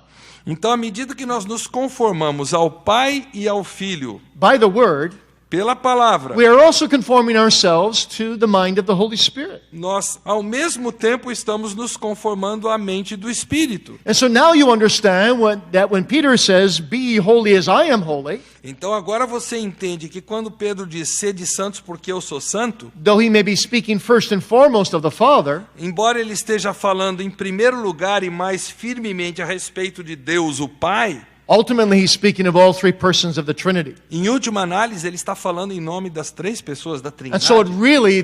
Speaker 2: Então, à medida que nós nos conformamos ao Pai e ao Filho
Speaker 1: by the Word,
Speaker 2: pela palavra,
Speaker 1: we are also conforming ourselves to the mind of the Holy Spirit.
Speaker 2: nós ao mesmo tempo estamos nos conformando à mente do Espírito.
Speaker 1: And so now you understand that when Peter says, "Be ye holy as I am holy,"
Speaker 2: Então agora você entende que quando Pedro diz, sede santos porque eu sou santo,
Speaker 1: though he may be speaking first and foremost of the Father,
Speaker 2: embora ele esteja falando em primeiro lugar e mais firmemente a respeito de Deus, o Pai,
Speaker 1: ultimately he's speaking of all three persons of the Trinity.
Speaker 2: em última análise ele está falando em nome das três pessoas da
Speaker 1: And
Speaker 2: Trindade.
Speaker 1: so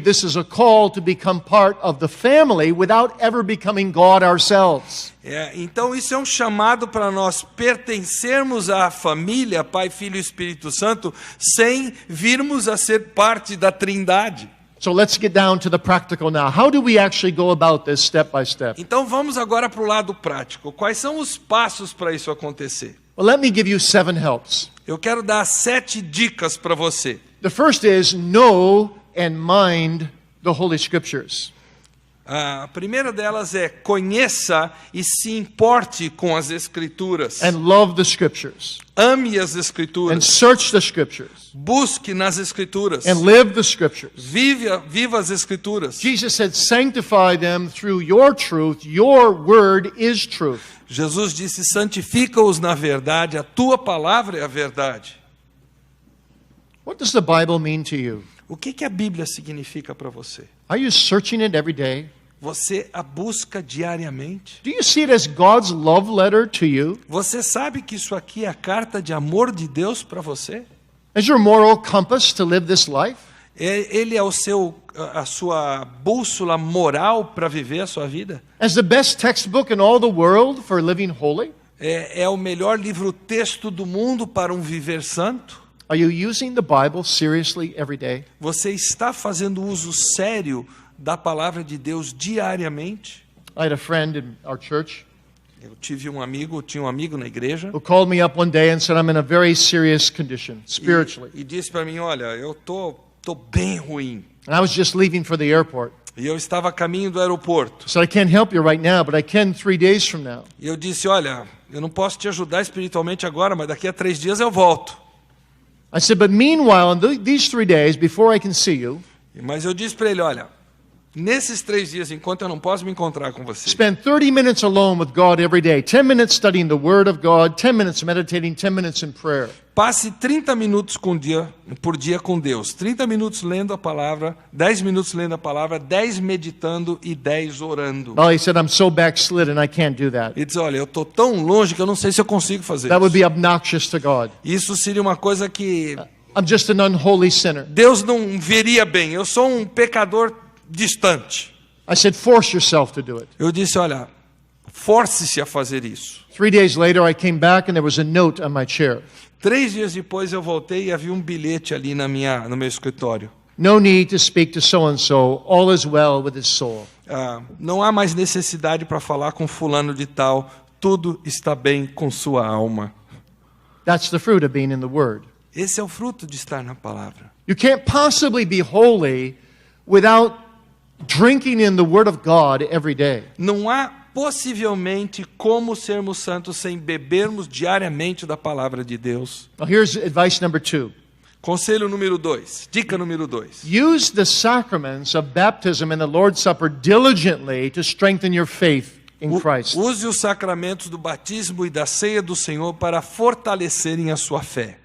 Speaker 1: this is a call to become part of the family without ever becoming God ourselves.
Speaker 2: Então isso é um chamado para nós pertencermos à família, Pai, Filho e Espírito Santo, sem virmos a ser parte da Trindade.
Speaker 1: So let's get down to the practical now. How do we actually go about this step by step?
Speaker 2: Então vamos agora para o lado prático. Quais são os passos para isso acontecer?
Speaker 1: Well, let me give you 7 helps.
Speaker 2: Eu quero dar 7 dicas para você.
Speaker 1: The first is know and mind the Holy Scriptures.
Speaker 2: A primeira delas é conheça e se importe com as Escrituras.
Speaker 1: And love the Scriptures.
Speaker 2: Ame as
Speaker 1: And
Speaker 2: Escrituras.
Speaker 1: search the Scriptures.
Speaker 2: Busque nas Escrituras.
Speaker 1: And live the Scriptures.
Speaker 2: Viva as Escrituras.
Speaker 1: Jesus said, sanctify them through your truth. Your word is truth.
Speaker 2: Jesus disse, santifica-os na verdade, a tua palavra é a verdade.
Speaker 1: What does the Bible mean to you?
Speaker 2: O que a Bíblia significa para você?
Speaker 1: Are you searching it every day?
Speaker 2: Você a busca diariamente?
Speaker 1: Do you see it as God's love letter to you?
Speaker 2: Você sabe que isso aqui é a carta de amor de Deus para você?
Speaker 1: As your moral compass to live this life?
Speaker 2: Ele é a sua bússola moral para viver a sua vida?
Speaker 1: As the best textbook in all the world for living holy?
Speaker 2: É o melhor livro-texto do mundo para um viver santo?
Speaker 1: Are you using the Bible seriously every day?
Speaker 2: Você está fazendo uso sério da palavra de Deus diariamente?
Speaker 1: I had a friend in our church
Speaker 2: Eu tinha um amigo na igreja
Speaker 1: who called me up one day and said, I'm in a very serious condition, spiritually.
Speaker 2: e disse para mim, olha, eu tô bem ruim.
Speaker 1: And I was just leaving for the airport.
Speaker 2: E eu estava a caminho do aeroporto.
Speaker 1: I said, I can't help you right now, but I can 3 days from now.
Speaker 2: E eu disse, olha, eu não posso te ajudar espiritualmente agora, mas daqui a 3 dias eu volto.
Speaker 1: I said, but meanwhile, in these 3 days, before I can see you,
Speaker 2: Mas eu disse para ele, olha, nesses 3 dias, enquanto eu não posso me encontrar com você,
Speaker 1: spend 30 minutes alone with God every day. 10 minutes studying the Word of God, 10 minutes meditating, 10 minutes in prayer.
Speaker 2: passe 30 minutos por dia com Deus. 30 minutos lendo a palavra, 10 minutos lendo a palavra, 10 meditando e 10 orando.
Speaker 1: Well, he said, I'm so backslidden, I can't do that.
Speaker 2: Ele diz, olha, eu estou tão longe que eu não sei se eu consigo fazer
Speaker 1: That would
Speaker 2: isso.
Speaker 1: be obnoxious to God.
Speaker 2: Isso seria uma coisa que
Speaker 1: I'm just an unholy sinner.
Speaker 2: Deus não veria bem. Eu sou um pecador distante.
Speaker 1: I said, force yourself to do it.
Speaker 2: Eu disse, olha, force-se a fazer isso.
Speaker 1: 3 days later, I came back and there was a note on my chair.
Speaker 2: 3 dias depois eu voltei e havia um bilhete ali no meu escritório.
Speaker 1: No need to speak to so-and-so. All is well with his soul.
Speaker 2: Não há mais necessidade para falar com fulano de tal. Tudo está bem com sua alma.
Speaker 1: That's the fruit of being in the Word.
Speaker 2: Esse é o fruto de estar na palavra.
Speaker 1: You can't possibly be holy without drinking in the Word of God every day.
Speaker 2: Não há possivelmente como sermos santos sem bebermos diariamente da palavra de Deus.
Speaker 1: Now here's advice number 2.
Speaker 2: Conselho número 2, dica número 2.
Speaker 1: Use the sacraments of baptism and the Lord's Supper diligently to strengthen your faith in Christ.
Speaker 2: Use os sacramentos do batismo e da ceia do Senhor para fortalecerem a sua fé.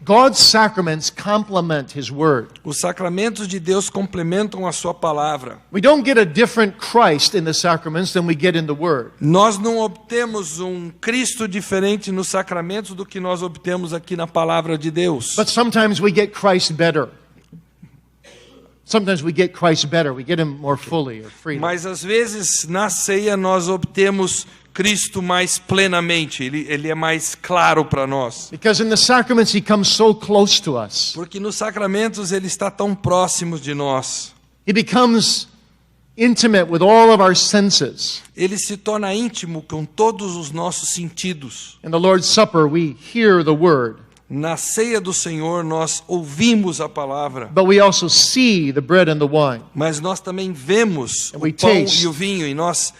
Speaker 1: God's sacraments complement His Word.
Speaker 2: Os sacramentos de Deus complementam a sua palavra.
Speaker 1: We don't get a different Christ in the sacraments than we get in the Word.
Speaker 2: Nós não obtemos um Cristo diferente nos sacramentos do que nós obtemos aqui na palavra de Deus.
Speaker 1: But sometimes we get Christ better. Sometimes we get Christ better. We get Him more fully or freely.
Speaker 2: Mas às vezes na ceia nós obtemos Cristo mais plenamente. Ele é mais claro para nós.
Speaker 1: Because in the sacraments He comes so close to us.
Speaker 2: Porque nos sacramentos ele está tão próximo de nós.
Speaker 1: He becomes intimate with all of our senses.
Speaker 2: Ele se torna íntimo com todos os nossos sentidos.
Speaker 1: In the Lord's Supper we hear the Word.
Speaker 2: Na ceia do Senhor nós ouvimos a palavra,
Speaker 1: But we also see the bread and the wine.
Speaker 2: mas nós também vemos
Speaker 1: And
Speaker 2: o
Speaker 1: we
Speaker 2: pão
Speaker 1: taste.
Speaker 2: e o vinho e nós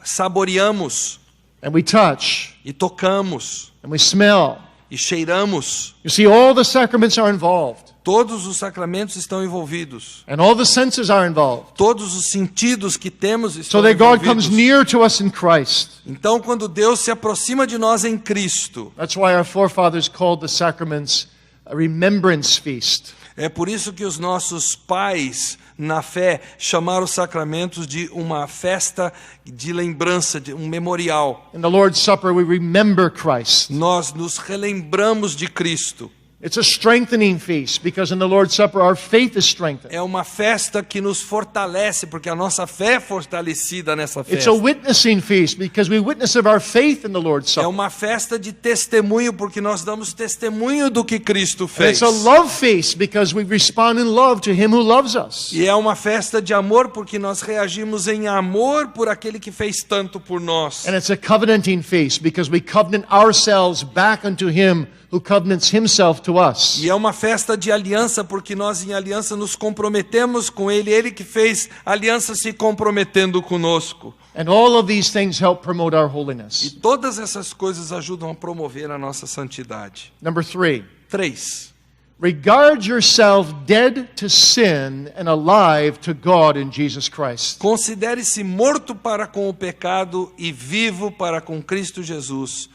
Speaker 2: saboreamos
Speaker 1: And we touch.
Speaker 2: e tocamos
Speaker 1: And we smell.
Speaker 2: e cheiramos.
Speaker 1: You see, all the sacraments are involved,
Speaker 2: Todos os sacramentos estão envolvidos.
Speaker 1: and all the senses are involved,
Speaker 2: Todos os sentidos que temos
Speaker 1: so
Speaker 2: estão
Speaker 1: that God comes
Speaker 2: envolvidos.
Speaker 1: near to us in Christ.
Speaker 2: Então, quando Deus se aproxima de nós em Cristo,
Speaker 1: That's why our forefathers called the sacraments a remembrance feast.
Speaker 2: é por isso que os nossos pais, na fé, chamaram os sacramentos de uma festa de lembrança, de um memorial.
Speaker 1: In the Lord's Supper, we remember Christ.
Speaker 2: Nós nos relembramos de Cristo.
Speaker 1: It's a strengthening feast, because in the Lord's Supper, our faith is strengthened.
Speaker 2: É uma festa que nos fortalece, porque a nossa fé é fortalecida nessa
Speaker 1: It's
Speaker 2: festa.
Speaker 1: a witnessing feast, because we witness of our faith in the Lord's
Speaker 2: É
Speaker 1: Supper.
Speaker 2: uma festa de testemunho, porque nós damos testemunho do que Cristo
Speaker 1: And
Speaker 2: fez.
Speaker 1: it's a love feast, because we respond in love to Him who loves us.
Speaker 2: E é uma festa de amor, porque nós reagimos em amor por aquele que fez tanto por nós.
Speaker 1: And it's a covenanting feast, because we covenant ourselves back unto Him who covenants Himself to us.
Speaker 2: E é uma festa de aliança, porque nós em aliança nos comprometemos com Ele, Ele que fez aliança se comprometendo conosco.
Speaker 1: And all of these things help promote our
Speaker 2: E
Speaker 1: holiness.
Speaker 2: todas essas coisas ajudam a promover a nossa santidade.
Speaker 1: Number 3,
Speaker 2: 3.
Speaker 1: regard yourself dead to sin and alive to God in Jesus Christ.
Speaker 2: Considere-se morto para com o pecado e vivo para com Cristo Jesus.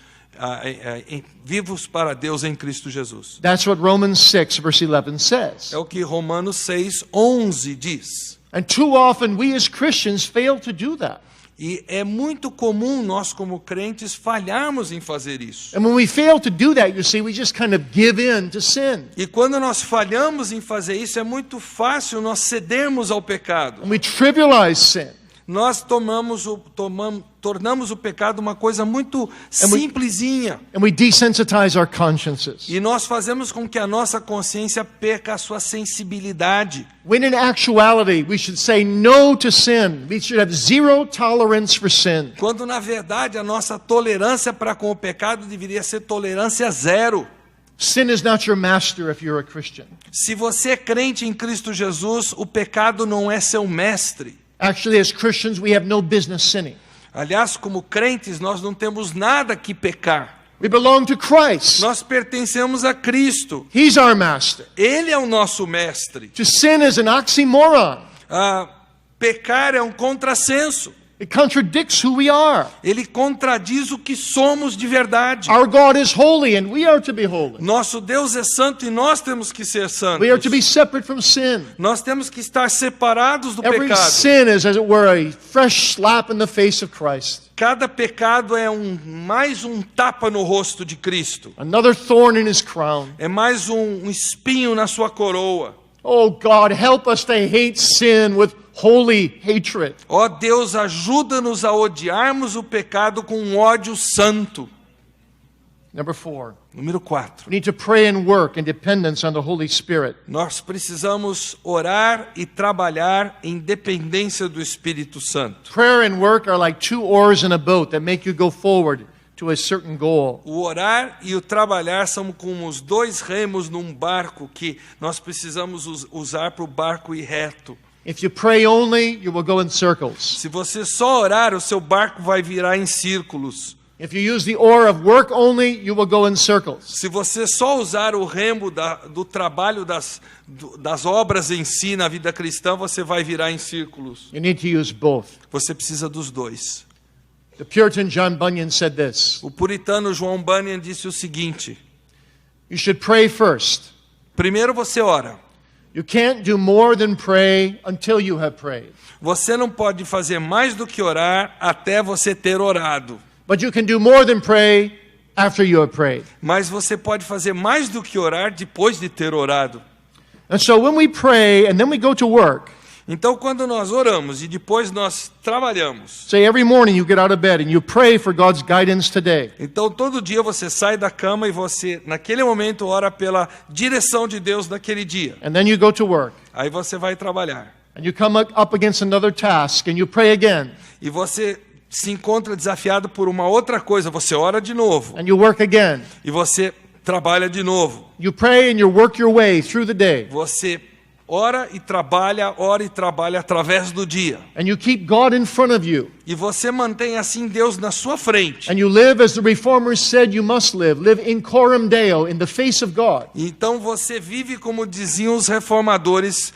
Speaker 2: Vivos para Deus em Cristo Jesus.
Speaker 1: That's what Romans 6, verse 11 says.
Speaker 2: É o que Romanos 6:11 diz.
Speaker 1: And too often we as Christians fail to do that.
Speaker 2: E é muito comum nós como crentes falharmos em fazer isso.
Speaker 1: And when we fail to do that, you see, we just kind of give in to sin.
Speaker 2: E quando nós falhamos em fazer isso, é muito fácil nós cedermos ao pecado.
Speaker 1: And we trivialize sin.
Speaker 2: Nós tornamos o pecado uma coisa muito simplesinha.
Speaker 1: And we desensitize our consciences.
Speaker 2: E nós fazemos com que a nossa consciência perca a sua sensibilidade.
Speaker 1: When in actuality, we should say no to sin. We should have zero tolerance for sin.
Speaker 2: Quando na verdade a nossa tolerância para com o pecado deveria ser tolerância zero.
Speaker 1: Sin is not your master if you're a Christian.
Speaker 2: Se você é crente em Cristo Jesus, o pecado não é seu mestre.
Speaker 1: Actually, as Christians, we have no business sinning.
Speaker 2: Aliás, como crentes, nós não temos nada que pecar.
Speaker 1: We belong to Christ.
Speaker 2: Nós pertencemos a Cristo.
Speaker 1: He's our master.
Speaker 2: Ele é o nosso mestre.
Speaker 1: To sin is an oxymoron.
Speaker 2: Pecar é um contrassenso.
Speaker 1: It contradicts who we are.
Speaker 2: Ele contradiz o que somos de verdade.
Speaker 1: Our God is holy and we are to be holy.
Speaker 2: Nosso Deus é santo e nós temos que ser santos.
Speaker 1: We are to be separate from sin.
Speaker 2: Nós temos que estar separados do
Speaker 1: Every
Speaker 2: pecado.
Speaker 1: sin is, as it were, a fresh slap in the face of Christ.
Speaker 2: Cada pecado é mais um tapa no rosto de Cristo.
Speaker 1: Another thorn in His crown.
Speaker 2: É mais um espinho na sua coroa.
Speaker 1: Oh God, help us to hate sin with holy hatred.
Speaker 2: Ó Deus, ajuda-nos a odiarmos o pecado com um ódio santo.
Speaker 1: Number 4,
Speaker 2: Número 4.
Speaker 1: we need to pray and work in dependence on the Holy Spirit.
Speaker 2: Nós precisamos orar e trabalhar em dependência do Espírito Santo.
Speaker 1: Prayer and work are like two oars in a boat that make you go forward to a certain goal.
Speaker 2: O orar e o trabalhar são como os dois remos num barco que nós precisamos usar para o barco ir reto.
Speaker 1: If you pray only, you will go in circles.
Speaker 2: Se você só orar, o seu barco vai virar em círculos.
Speaker 1: If you use the oar of work only, you will go in circles.
Speaker 2: Se você só usar o remo do trabalho das obras em si na vida cristã, você vai virar em círculos.
Speaker 1: You need to use both.
Speaker 2: Você precisa dos dois.
Speaker 1: The Puritan John Bunyan said this:
Speaker 2: O puritano João Bunyan disse o seguinte:
Speaker 1: you should pray first.
Speaker 2: primeiro você ora.
Speaker 1: You can't do more than pray until you have prayed.
Speaker 2: Você não pode fazer mais do que orar até você ter orado.
Speaker 1: But you can do more than pray after you have prayed.
Speaker 2: Mas você pode fazer mais do que orar depois de ter orado.
Speaker 1: And so when we pray and then we go to work,
Speaker 2: Então, quando nós oramos e depois nós trabalhamos,
Speaker 1: say every morning you get out of bed and you pray for God's guidance today.
Speaker 2: então todo dia você sai da cama e você, naquele momento, ora pela direção de Deus naquele dia.
Speaker 1: And then you go to work.
Speaker 2: Aí você vai trabalhar.
Speaker 1: And you come up against another task and you pray again.
Speaker 2: E você se encontra desafiado por uma outra coisa, você ora de novo.
Speaker 1: And you work again.
Speaker 2: E você trabalha de novo.
Speaker 1: You pray and you work your way through the day.
Speaker 2: Você ora e trabalha através do dia.
Speaker 1: And you keep God in front of you.
Speaker 2: E você mantém assim Deus na sua frente.
Speaker 1: And you live as the Reformers said you must live in coram Deo, in the face of God.
Speaker 2: Então você vive como diziam os reformadores,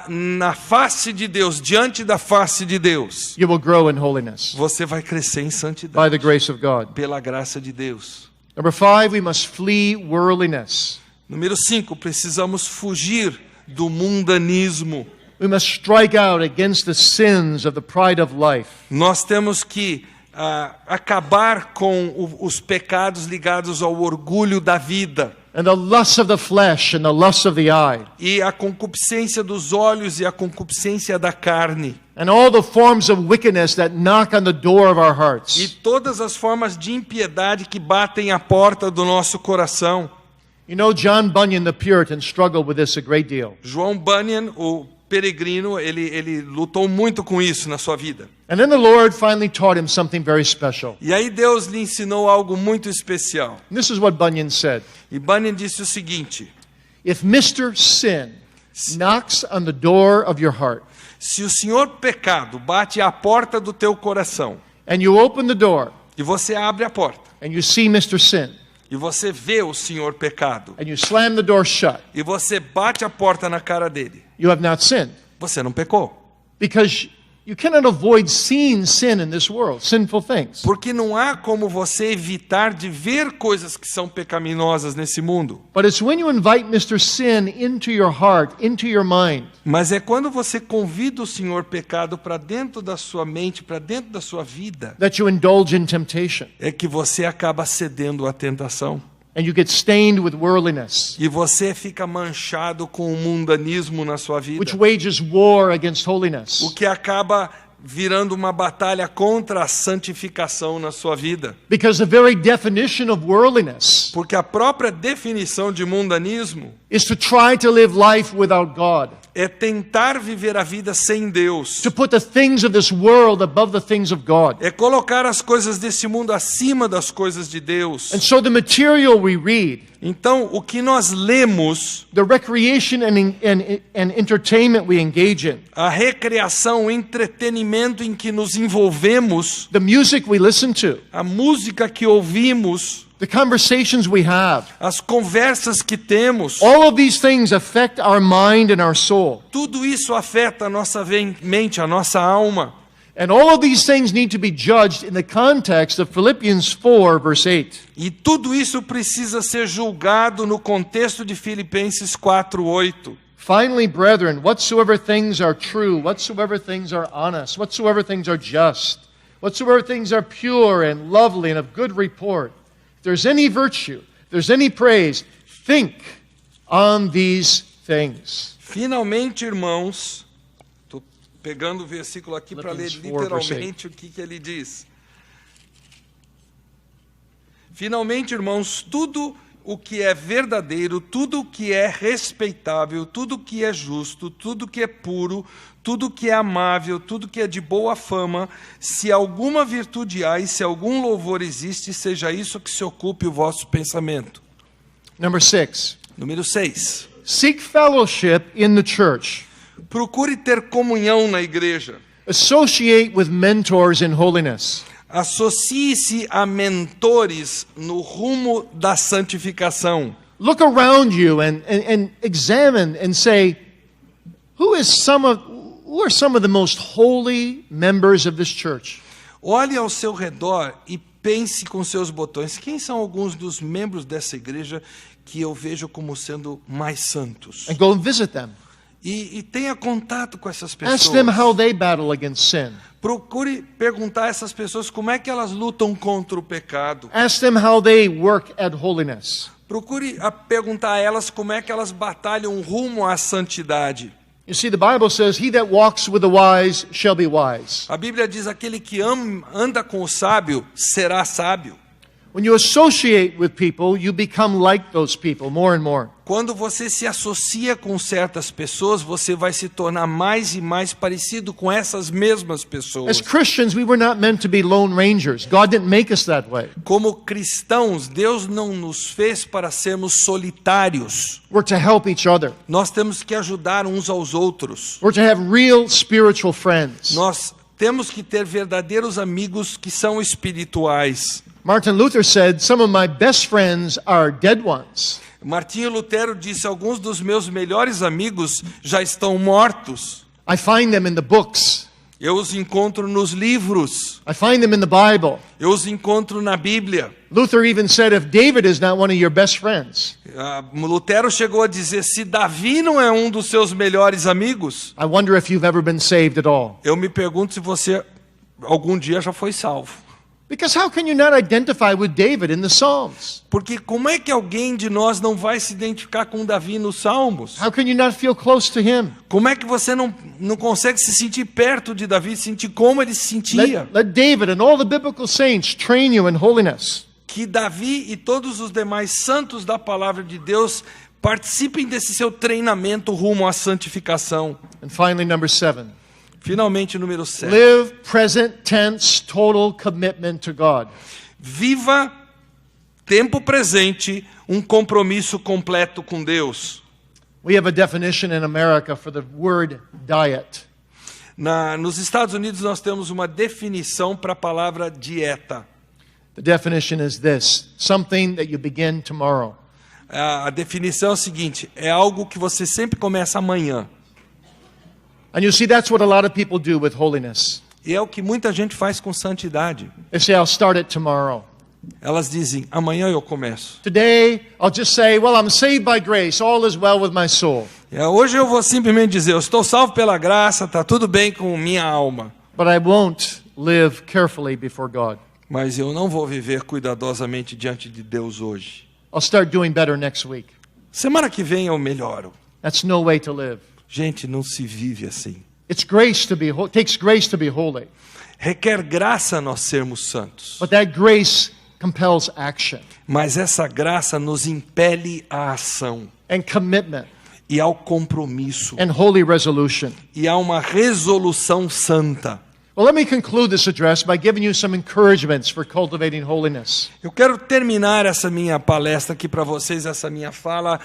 Speaker 2: na face de Deus, diante da face de Deus.
Speaker 1: You will grow in holiness
Speaker 2: Você vai crescer em
Speaker 1: by
Speaker 2: santidade
Speaker 1: the grace of God.
Speaker 2: pela graça de Deus.
Speaker 1: Number 5, we must flee worldliness.
Speaker 2: Número 5, precisamos fugir do mundanismo.
Speaker 1: We must strike out against the sins of the pride of life.
Speaker 2: Nós temos que acabar com os pecados ligados ao orgulho da vida.
Speaker 1: And the lust of the flesh and the lust of the eye.
Speaker 2: E a concupiscência dos olhos e a concupiscência da carne.
Speaker 1: And all the forms of wickedness that knock on the door of our
Speaker 2: E
Speaker 1: hearts.
Speaker 2: todas as formas de impiedade que batem à porta do nosso coração.
Speaker 1: You know, John Bunyan, the Puritan, struggled with this a great deal.
Speaker 2: João Bunyan, o peregrino, ele lutou muito com isso na sua vida.
Speaker 1: And then the Lord finally taught him something very special.
Speaker 2: E aí Deus lhe ensinou algo muito especial.
Speaker 1: And this is what Bunyan said.
Speaker 2: E Bunyan disse o seguinte:
Speaker 1: If Mr. Sin knocks on the door of your heart,
Speaker 2: se o senhor pecado bate à porta do teu coração,
Speaker 1: and you open the door,
Speaker 2: e você abre a porta,
Speaker 1: and you see Mr. Sin,
Speaker 2: e você vê o senhor pecado,
Speaker 1: and you slam the door shut,
Speaker 2: e você bate a porta na cara dele,
Speaker 1: you have not sinned.
Speaker 2: você não pecou.
Speaker 1: Because you cannot avoid seeing sin in this world, sinful things.
Speaker 2: Porque não há como você evitar de ver coisas que são pecaminosas nesse mundo.
Speaker 1: But it's when you invite Mr. Sin into your heart, into your mind,
Speaker 2: Mas é quando você convida o senhor pecado para dentro da sua mente, para dentro da sua vida,
Speaker 1: that you indulge in temptation,
Speaker 2: é que você acaba cedendo à tentação.
Speaker 1: and you get stained with worldliness,
Speaker 2: E você fica manchado com o mundanismo na sua vida.
Speaker 1: which wages war against
Speaker 2: O
Speaker 1: holiness.
Speaker 2: que acaba virando uma batalha contra a santificação na sua vida.
Speaker 1: Because the very definition of worldliness
Speaker 2: Porque a própria definição de mundanismo
Speaker 1: is to try to live life without God,
Speaker 2: é tentar viver a vida sem Deus.
Speaker 1: to put the things of this world above the things of God.
Speaker 2: É colocar as coisas desse mundo acima das coisas de Deus.
Speaker 1: And so the material we read,
Speaker 2: Então, o que nós lemos,
Speaker 1: the recreation and entertainment we engage in,
Speaker 2: a recreação, o entretenimento em que nos envolvemos,
Speaker 1: the music we listen to,
Speaker 2: a música que ouvimos,
Speaker 1: the conversations we have,
Speaker 2: as conversas que temos,
Speaker 1: all of these things affect our mind and our soul.
Speaker 2: tudo isso afeta a nossa mente, a nossa alma.
Speaker 1: And all of these things need to be judged in the context of Philippians 4, verse 8.
Speaker 2: E tudo isso precisa ser julgado no contexto de Filipenses 4:8.
Speaker 1: Finally, brethren, whatsoever things are true, whatsoever things are honest, whatsoever things are just, whatsoever things are pure and lovely and of good report, if there's any virtue, if there's any praise, think on these things.
Speaker 2: Finalmente, irmãos, estou pegando o versículo aqui para ler
Speaker 1: Philippians 4, verse
Speaker 2: literalmente o que ele diz. Finalmente, irmãos, tudo o que é verdadeiro, tudo o que é respeitável, tudo o que é justo, tudo o que é puro, tudo o que é amável, tudo o que é de boa fama, se alguma virtude há e se algum louvor existe, seja isso que se ocupe o vosso pensamento.
Speaker 1: Number 6,
Speaker 2: Número 6.
Speaker 1: seek fellowship in the church.
Speaker 2: Procure ter comunhão na igreja.
Speaker 1: Associate with mentors in holiness.
Speaker 2: Associe-se a mentores no rumo da santificação.
Speaker 1: Look around you and examine and say, who are some of the most holy members of this church?
Speaker 2: Olhe ao seu redor e pense com seus botões. Quem são alguns dos membros dessa igreja que eu vejo como sendo mais santos?
Speaker 1: And go and visit them.
Speaker 2: E tenha contato com essas
Speaker 1: Ask them how
Speaker 2: pessoas.
Speaker 1: they battle against sin.
Speaker 2: Procure perguntar a essas pessoas como é que elas lutam contra o pecado.
Speaker 1: Ask them how they work at holiness.
Speaker 2: Procure perguntar a elas como é que elas batalham rumo à santidade.
Speaker 1: You see, the Bible says, he that walks with the wise shall be wise.
Speaker 2: A Bíblia diz: aquele que anda com o sábio será sábio.
Speaker 1: When you associate with people, you become like those people more and more.
Speaker 2: Quando você se associa com certas pessoas, você vai se tornar mais e mais parecido com essas mesmas
Speaker 1: As
Speaker 2: pessoas.
Speaker 1: Christians, we were not meant to be lone rangers. God didn't make us that way.
Speaker 2: Como cristãos, Deus não nos fez para sermos solitários.
Speaker 1: We're to help each other.
Speaker 2: Nós temos que ajudar uns aos outros.
Speaker 1: We're to have real spiritual friends.
Speaker 2: Nós temos que ter verdadeiros amigos que são espirituais.
Speaker 1: Martin Luther said, "Some of my best friends are dead ones."
Speaker 2: Martinho Lutero disse: alguns dos meus melhores amigos já estão mortos.
Speaker 1: I find them in the books.
Speaker 2: Eu os encontro nos livros.
Speaker 1: I find them in the Bible.
Speaker 2: Eu os encontro na Bíblia.
Speaker 1: Luther even said, if David is not one of your best friends,
Speaker 2: Lutero chegou a dizer: se Davi não é um dos seus melhores amigos,
Speaker 1: I wonder if you've ever been saved at all.
Speaker 2: eu me pergunto se você algum dia já foi salvo.
Speaker 1: Because how can you not identify with David in the Psalms?
Speaker 2: Porque como é que alguém de nós não vai se identificar com Davi nos Salmos?
Speaker 1: How can you not feel close to him?
Speaker 2: Como é que você não consegue se sentir perto de Davi, sentir como ele se sentia?
Speaker 1: Let David and all the biblical saints train you in holiness.
Speaker 2: Que Davi e todos os demais santos da palavra de Deus participem desse seu treinamento rumo à santificação.
Speaker 1: And finally, number 7.
Speaker 2: Finalmente, número 7.
Speaker 1: Live present tense, total commitment to God.
Speaker 2: Viva tempo presente, um compromisso completo com Deus.
Speaker 1: We have a definition in America for the word diet.
Speaker 2: Nos Estados Unidos nós temos uma definição para a palavra dieta.
Speaker 1: The definition is this: something that you begin tomorrow.
Speaker 2: A definição é o seguinte: é algo que você sempre começa amanhã.
Speaker 1: And you see, that's what a lot of people do with holiness.
Speaker 2: E é o que muita gente faz com santidade.
Speaker 1: They say, I'll start it tomorrow.
Speaker 2: Elas dizem: amanhã eu começo.
Speaker 1: Today, I'll just say, well, I'm saved by grace. All is well with my soul.
Speaker 2: Hoje eu vou simplesmente dizer: eu estou salvo pela graça, está tudo bem com minha alma.
Speaker 1: But I won't live carefully before God.
Speaker 2: Mas eu não vou viver cuidadosamente diante de Deus hoje.
Speaker 1: I'll start doing better next week.
Speaker 2: Semana que vem eu melhoro.
Speaker 1: That's no way to live.
Speaker 2: Gente, não se vive assim.
Speaker 1: It's grace to be takes grace to be holy.
Speaker 2: Requer graça nós sermos santos.
Speaker 1: But that grace compels action
Speaker 2: Mas essa graça nos impele à ação
Speaker 1: and commitment
Speaker 2: e ao compromisso
Speaker 1: and holy resolution.
Speaker 2: e a uma resolução santa.
Speaker 1: Well, let me conclude this address by giving you some encouragements for cultivating holiness.
Speaker 2: Eu quero terminar essa minha palestra aqui para vocês, essa minha fala,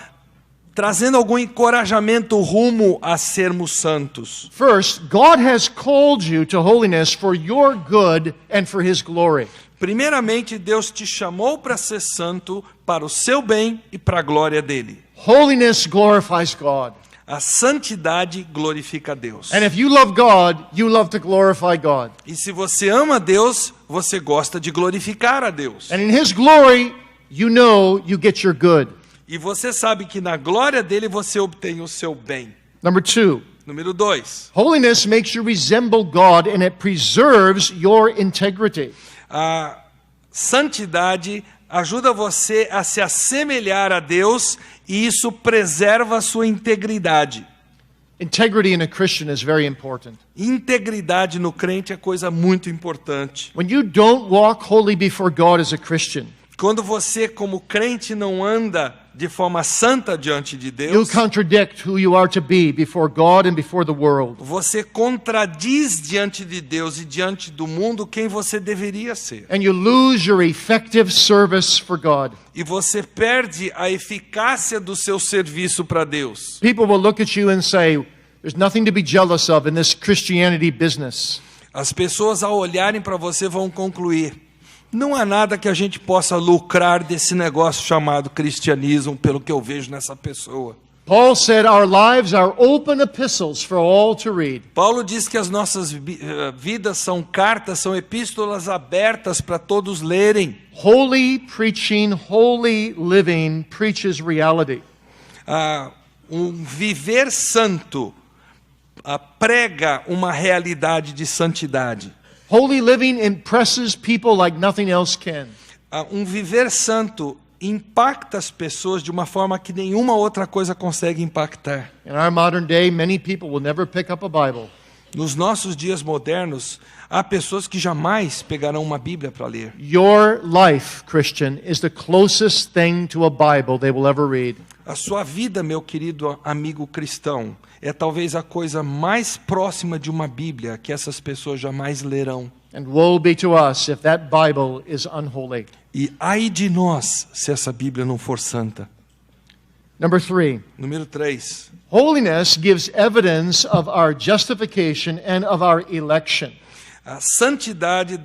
Speaker 2: trazendo algum encorajamento rumo a sermos santos.
Speaker 1: First, God has called you to holiness for your good and for His glory.
Speaker 2: Primeiramente, Deus te chamou para ser santo para o seu bem e para a glória dele.
Speaker 1: Holiness glorifies God.
Speaker 2: A santidade glorifica a Deus.
Speaker 1: And if you love God, you love to glorify God.
Speaker 2: E se você ama Deus, você gosta de glorificar a Deus.
Speaker 1: And in His glory, you know you get your good.
Speaker 2: E você sabe que na glória dele você obtém o seu bem.
Speaker 1: Number 2,
Speaker 2: Número 2.
Speaker 1: holiness makes you resemble God and it preserves your integrity.
Speaker 2: A santidade ajuda você a se assemelhar a Deus e isso preserva a sua integridade.
Speaker 1: Integrity in a Christian is very important.
Speaker 2: Integridade no crente é coisa muito importante.
Speaker 1: When you don't walk holy before God as a Christian,
Speaker 2: Quando você, como crente, não anda de forma santa diante de
Speaker 1: you
Speaker 2: Deus,
Speaker 1: contradict who you are to be before God and before the world.
Speaker 2: você contradiz diante de Deus e diante do mundo quem você deveria ser.
Speaker 1: And you lose your effective service for God.
Speaker 2: E você perde a eficácia do seu serviço para Deus.
Speaker 1: People will look at you and say, there's nothing to be jealous of in this Christianity business.
Speaker 2: As pessoas, ao olharem para você, vão concluir: não há nada que a gente possa lucrar desse negócio chamado cristianismo, pelo que eu vejo nessa pessoa.
Speaker 1: Paul said our lives are open epistles for all to read.
Speaker 2: Paulo diz que as nossas vidas são cartas, são epístolas abertas para todos lerem.
Speaker 1: Holy preaching, holy living preaches reality.
Speaker 2: Um viver santo prega uma realidade de santidade.
Speaker 1: Holy living impresses people like nothing else can.
Speaker 2: Um viver santo impacta as pessoas de uma forma que nenhuma outra coisa consegue impactar.
Speaker 1: In our modern day, many people will never pick up a Bible.
Speaker 2: Nos nossos dias modernos, há pessoas que jamais pegarão uma Bíblia para ler.
Speaker 1: Your life, Christian, is the closest thing to a Bible they will ever read.
Speaker 2: A sua vida, meu querido amigo cristão, é talvez a coisa mais próxima de uma Bíblia que essas pessoas jamais lerão.
Speaker 1: And woe be to us if that Bible is unholy.
Speaker 2: E ai de nós se essa Bíblia não for santa.
Speaker 1: Number 3.
Speaker 2: Número 3.
Speaker 1: Holiness gives evidence of our justification and of our election.
Speaker 2: A santidade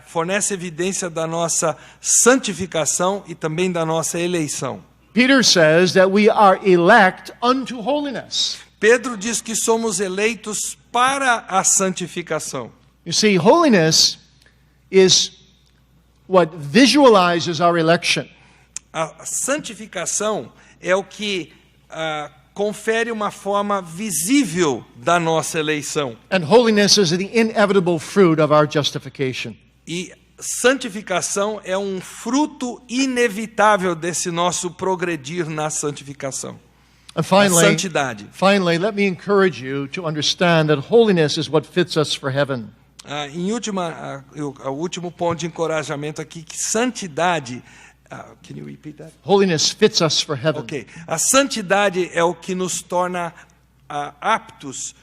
Speaker 2: fornece evidência da nossa santificação e também da nossa eleição.
Speaker 1: Peter says that we are elect unto holiness.
Speaker 2: Pedro diz que somos eleitos para a santificação.
Speaker 1: You see, holiness is what visualizes our election.
Speaker 2: A santificação é o que confere uma forma visível da nossa eleição.
Speaker 1: And holiness is the inevitable fruit of our justification.
Speaker 2: E santificação é um fruto inevitável desse nosso progredir na santificação.
Speaker 1: And
Speaker 2: A santidade.
Speaker 1: finally, let me encourage you to understand that holiness is what fits us for heaven.
Speaker 2: O último ponto de encorajamento aqui, que santidade... can you repeat that?
Speaker 1: Holiness fits us for heaven.
Speaker 2: Ok. A santidade é o que nos torna aptos,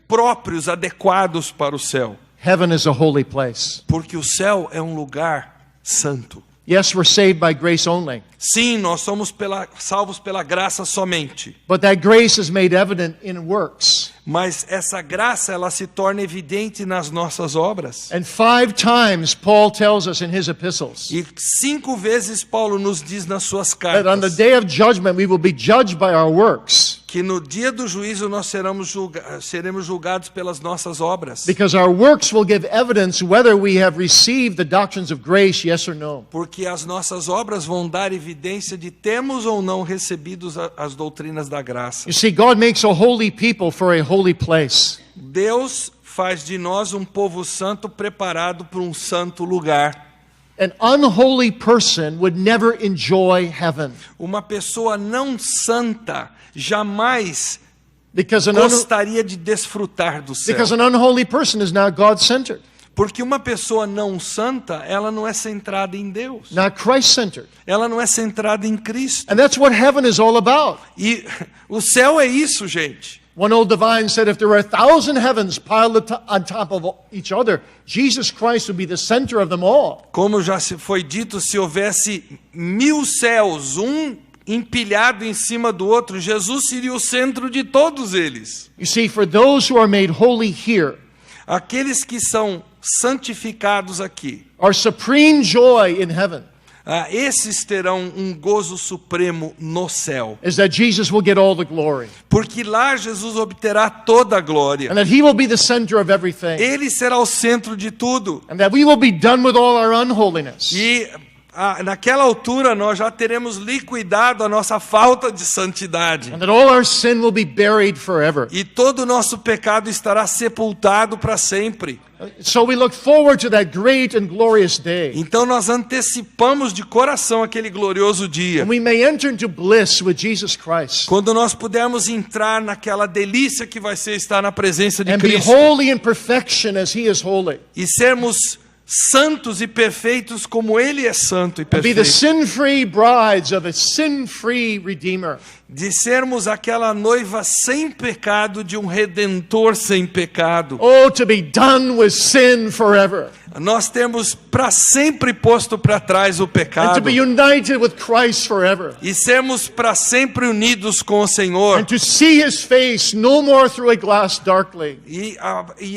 Speaker 2: próprios, adequados para o céu.
Speaker 1: Heaven is a holy place.
Speaker 2: Porque o céu é um lugar santo.
Speaker 1: Yes, we're saved by grace only,
Speaker 2: Sim, nós somos salvos pela graça somente.
Speaker 1: but that grace is made evident in works.
Speaker 2: Mas essa graça, ela se torna evidente nas nossas obras.
Speaker 1: And 5 times Paul tells us in his epistles
Speaker 2: E 5 vezes Paulo nos diz nas suas
Speaker 1: that on the
Speaker 2: cartas
Speaker 1: day of judgment we will be judged by our works,
Speaker 2: que no dia do juízo nós seremos julgados pelas nossas obras.
Speaker 1: because our works will give evidence whether we have received the doctrines of grace, yes or no.
Speaker 2: Porque as nossas obras vão dar evidência de termos ou não recebido as doutrinas da graça.
Speaker 1: You see, God makes a holy people for a holy place.
Speaker 2: Deus faz de nós um povo santo preparado para um santo lugar.
Speaker 1: An unholy person would never enjoy heaven,
Speaker 2: Uma pessoa não santa jamais
Speaker 1: because
Speaker 2: gostaria de desfrutar do céu.
Speaker 1: an unholy person is not God-centered,
Speaker 2: Porque uma pessoa não santa, ela não é centrada em Deus.
Speaker 1: not Christ-centered.
Speaker 2: Ela não é centrada em Cristo.
Speaker 1: And that's what heaven is all about.
Speaker 2: E o céu é isso, gente.
Speaker 1: One old divine said, if there were 1,000 heavens piled on top of each other, Jesus Christ would be the center of them all.
Speaker 2: Como já se foi dito, se houvesse 1000 céus, um empilhado em cima do outro, Jesus seria o centro de todos eles.
Speaker 1: You see, for those who are made holy here,
Speaker 2: Aqueles que são santificados aqui,
Speaker 1: our supreme joy in heaven
Speaker 2: esses terão um gozo supremo no céu.
Speaker 1: is that Jesus will get all the glory,
Speaker 2: Porque lá Jesus obterá toda a glória.
Speaker 1: and that he will be the center of everything,
Speaker 2: Ele será o centro de tudo.
Speaker 1: and that we will be done with all our unholiness.
Speaker 2: E naquela altura nós já teremos liquidado a nossa falta de santidade.
Speaker 1: And that all our sin will be buried forever.
Speaker 2: E todo o nosso pecado estará sepultado para sempre.
Speaker 1: So we look forward to that great and glorious day.
Speaker 2: Então nós antecipamos de coração aquele glorioso dia.
Speaker 1: And we may enter into bliss with Jesus Christ.
Speaker 2: Quando nós pudermos entrar naquela delícia que vai ser estar na presença de
Speaker 1: And be
Speaker 2: Cristo.
Speaker 1: holy in perfection as he is holy.
Speaker 2: E sermos santos e perfeitos como Ele é santo e
Speaker 1: And be the
Speaker 2: perfeito.
Speaker 1: sin-free brides of a sin-free Redeemer.
Speaker 2: De sermos aquela noiva sem pecado de um Redentor sem pecado.
Speaker 1: Oh, to be done with sin forever.
Speaker 2: Nós temos para sempre posto para trás o
Speaker 1: And to
Speaker 2: pecado.
Speaker 1: be united with Christ forever.
Speaker 2: E sermos para sempre unidos com o Senhor.
Speaker 1: And to see his face no more through a glass darkly.
Speaker 2: E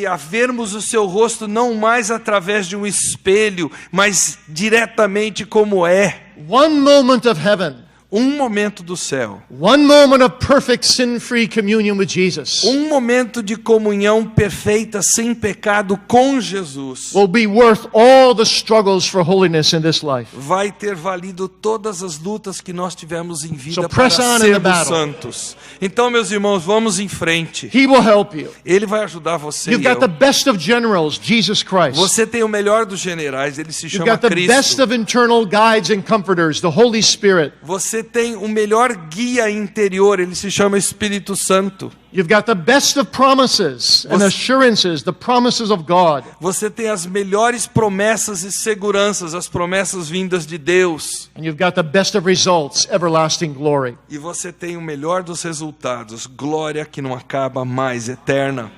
Speaker 2: a vermos o seu rosto não mais através de um espelho, mas diretamente como é.
Speaker 1: One moment of heaven.
Speaker 2: Um momento do céu.
Speaker 1: One moment of perfect sin-free communion with Jesus
Speaker 2: Um momento de comunhão perfeita, sem pecado com Jesus.
Speaker 1: will be worth all the struggles for holiness in this life.
Speaker 2: Vai ter valido todas as lutas que nós tivemos em vida
Speaker 1: So
Speaker 2: para
Speaker 1: press on in the
Speaker 2: sermos
Speaker 1: battle.
Speaker 2: santos. Então, meus irmãos, vamos em frente.
Speaker 1: He will help you.
Speaker 2: Ele vai ajudar você e
Speaker 1: You've got the
Speaker 2: eu.
Speaker 1: best of generals, Jesus Christ.
Speaker 2: Você tem o melhor dos generais, ele se
Speaker 1: You've
Speaker 2: chama
Speaker 1: got the best
Speaker 2: Cristo.
Speaker 1: of internal guides and comforters, the Holy Spirit.
Speaker 2: Você você tem o melhor guia interior, ele se chama Espírito Santo.
Speaker 1: You've got the best of promises and assurances, the promises of God.
Speaker 2: Você tem as melhores promessas e seguranças, as promessas vindas de Deus.
Speaker 1: And you've got the best of results, everlasting glory.
Speaker 2: E você tem o melhor dos resultados, glória que não acaba mais, eterna.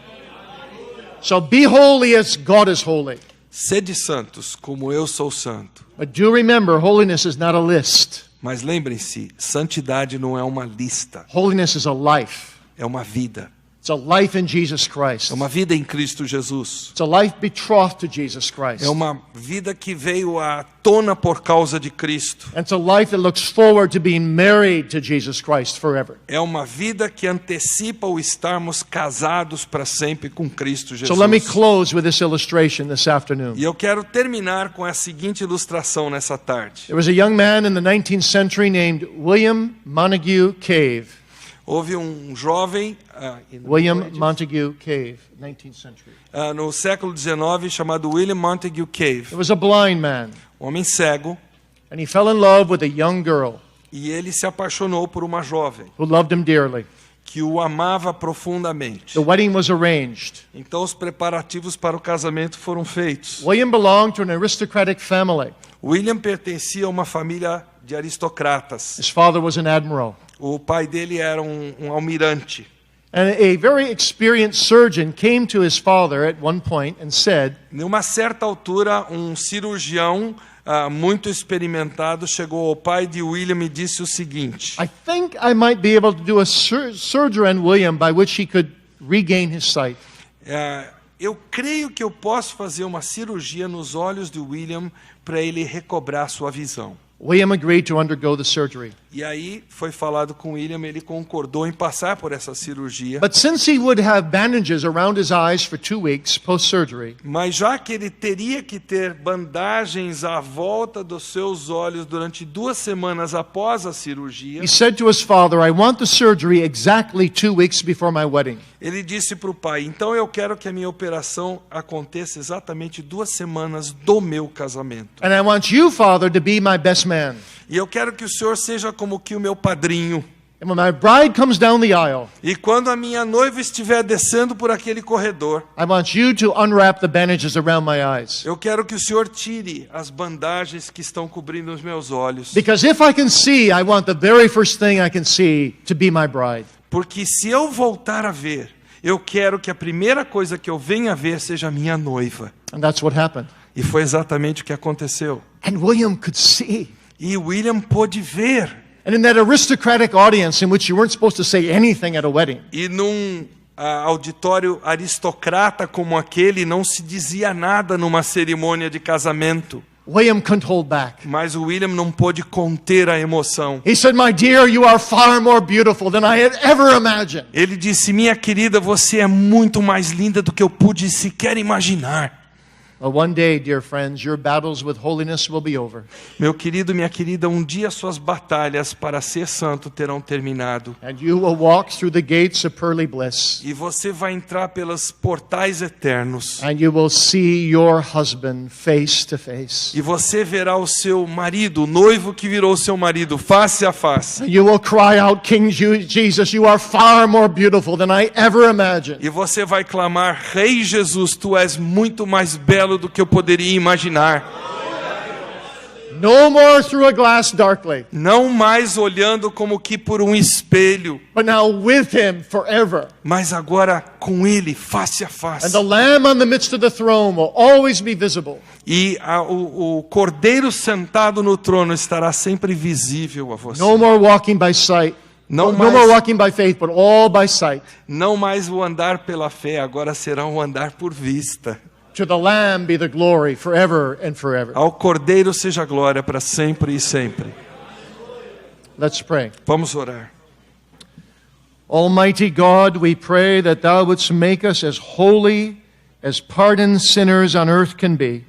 Speaker 1: So be holy as God is holy.
Speaker 2: Sede santos, como eu sou santo.
Speaker 1: But do remember, holiness is not a list.
Speaker 2: Mas lembrem-se, santidade não é uma lista,
Speaker 1: Holiness is a life.
Speaker 2: é uma vida.
Speaker 1: It's a life in Jesus Christ.
Speaker 2: É uma vida em Cristo Jesus.
Speaker 1: It's a life betrothed to Jesus Christ.
Speaker 2: É uma vida que veio à tona por causa de Cristo.
Speaker 1: And it's a life that looks forward to being married to Jesus Christ forever.
Speaker 2: É uma vida que antecipa o estarmos casados para sempre com Cristo Jesus.
Speaker 1: So let me close with this illustration this afternoon.
Speaker 2: E eu quero terminar com a seguinte ilustração nessa tarde.
Speaker 1: There was a young man in the 19th century named William Montague Cave.
Speaker 2: Houve um jovem
Speaker 1: William Montague Cave, 19th century.
Speaker 2: no século XIX chamado William Montague Cave,
Speaker 1: He was a blind man,
Speaker 2: um homem cego,
Speaker 1: and he fell in love with a young girl
Speaker 2: e ele se apaixonou por uma jovem
Speaker 1: who loved him dearly.
Speaker 2: que o amava profundamente.
Speaker 1: The wedding was arranged.
Speaker 2: Então os preparativos para o casamento foram feitos.
Speaker 1: William belonged to an aristocratic family.
Speaker 2: William pertencia a uma família de aristocratas.
Speaker 1: His father was an admiral.
Speaker 2: O pai dele era um almirante.
Speaker 1: And a very experienced surgeon came to his father at one point and said,
Speaker 2: Numa certa altura, um cirurgião muito experimentado chegou ao pai de William e disse o seguinte:
Speaker 1: I think I might be able to do a surgery on William by which he could regain his sight.
Speaker 2: Eu creio que eu posso fazer uma cirurgia nos olhos de William para ele recobrar sua visão.
Speaker 1: William agreed to undergo the surgery.
Speaker 2: E aí foi falado com William, ele concordou em passar por essa cirurgia.
Speaker 1: But since he would have bandages around his eyes for 2 weeks post-surgery,
Speaker 2: Mas já que ele teria que ter bandagens à volta dos seus olhos durante 2 semanas após a cirurgia,
Speaker 1: he said to his father, I want the surgery exactly 2 weeks before my wedding.
Speaker 2: ele disse para o pai: então eu quero que a minha operação aconteça exatamente 2 semanas do meu casamento.
Speaker 1: And I want you, Father, to be my best man.
Speaker 2: E eu quero que o senhor seja como que o meu padrinho.
Speaker 1: And when my bride comes down the aisle,
Speaker 2: E quando a minha noiva estiver descendo por aquele corredor,
Speaker 1: I want you to unwrap the bandages around my eyes.
Speaker 2: eu quero que o senhor tire as bandagens que estão cobrindo os meus olhos.
Speaker 1: Because if I can see, I want the very first thing I can see to be my bride.
Speaker 2: Porque se eu voltar a ver, eu quero que a primeira coisa que eu venha a ver seja a minha noiva.
Speaker 1: And that's what happened.
Speaker 2: E foi exatamente o que aconteceu.
Speaker 1: And William could see.
Speaker 2: E William pôde ver.
Speaker 1: And in that aristocratic audience in which you weren't supposed to say anything at a wedding,
Speaker 2: E num auditório aristocrata como aquele, não se dizia nada numa cerimônia de casamento.
Speaker 1: William couldn't hold back.
Speaker 2: Mas o William não pôde conter a emoção.
Speaker 1: He said, my dear, you are far more beautiful than I had ever imagined.
Speaker 2: Ele disse: minha querida, você é muito mais linda do que eu pude sequer imaginar.
Speaker 1: Well, one day, dear friends, your battles with holiness will be over.
Speaker 2: Meu querido, minha querida, um dia suas batalhas para ser santo terão terminado.
Speaker 1: And you will walk through the gates of pearly bliss.
Speaker 2: E você vai entrar pelos portais eternos.
Speaker 1: And you will see your husband face to face.
Speaker 2: E você verá o seu marido, o noivo que virou seu marido, face a face.
Speaker 1: And you will cry out, King Jesus, you are far more beautiful than I ever imagined.
Speaker 2: E você vai clamar: Rei Jesus, tu és muito mais belo do que eu poderia imaginar.
Speaker 1: No more through a glass darkly,
Speaker 2: Não mais olhando como que por um espelho,
Speaker 1: but now with him forever.
Speaker 2: mas agora com ele, face a
Speaker 1: And
Speaker 2: face.
Speaker 1: the Lamb on the midst of the throne will always be visible.
Speaker 2: E o cordeiro sentado no trono estará sempre visível a você.
Speaker 1: No more walking by sight.
Speaker 2: Não
Speaker 1: No
Speaker 2: mais-
Speaker 1: more walking by faith, but all by sight.
Speaker 2: Não mais o andar pela fé, agora será o andar por vista.
Speaker 1: To the Lamb be the glory forever and forever.
Speaker 2: Ao cordeiro seja glória para sempre e sempre.
Speaker 1: Let's pray.
Speaker 2: Vamos orar.
Speaker 1: Almighty God, we pray that thou wouldst make us as holy as pardoned sinners on earth can be.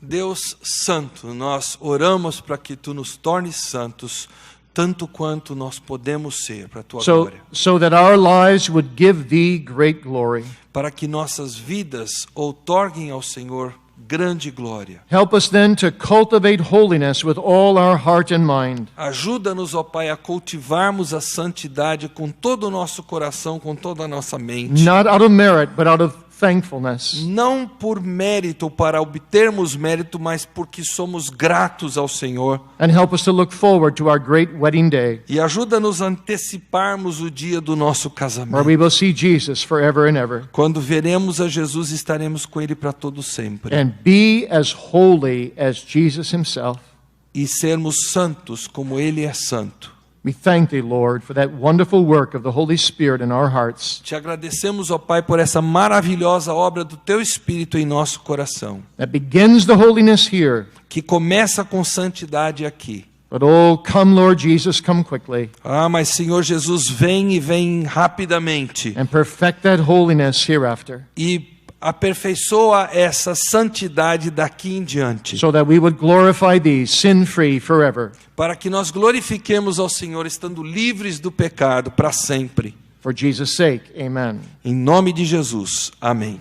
Speaker 2: Deus Santo, nós oramos para que tu nos tornes santos, tanto quanto nós podemos ser, para a tua glória.
Speaker 1: So that our lives would give thee great glory.
Speaker 2: Para que nossas vidas outorguem ao Senhor grande glória.
Speaker 1: Help us then to cultivate holiness with all our heart and mind.
Speaker 2: Ajuda-nos, ó Pai, a cultivarmos a santidade com todo o nosso coração, com toda a nossa mente.
Speaker 1: Not out of merit, but out of thankfulness.
Speaker 2: Não por mérito, para obtermos mérito, mas porque somos gratos ao Senhor.
Speaker 1: And help us to look forward to our great wedding day,
Speaker 2: E ajuda-nos a anteciparmos o dia do nosso
Speaker 1: where
Speaker 2: casamento.
Speaker 1: we will see Jesus forever and ever,
Speaker 2: Quando veremos a Jesus, estaremos com Ele para todo sempre.
Speaker 1: and be as holy as Jesus himself.
Speaker 2: E sermos santos como Ele é santo.
Speaker 1: We thank thee, Lord, for that wonderful work of the Holy Spirit in our hearts
Speaker 2: Te agradecemos, ó Pai, por essa maravilhosa obra do Teu Espírito em nosso coração,
Speaker 1: that begins the holiness here.
Speaker 2: que começa com santidade aqui.
Speaker 1: But oh, come, Lord Jesus, come quickly
Speaker 2: Ah, mas Senhor Jesus, vem e vem rapidamente.
Speaker 1: and perfect that holiness hereafter,
Speaker 2: E aperfeiçoa essa santidade daqui em diante,
Speaker 1: so that we would glorify thee sin-free forever.
Speaker 2: para que nós glorifiquemos ao Senhor estando livres do pecado para sempre.
Speaker 1: For Jesus' sake, amen.
Speaker 2: Em nome de Jesus. Amém.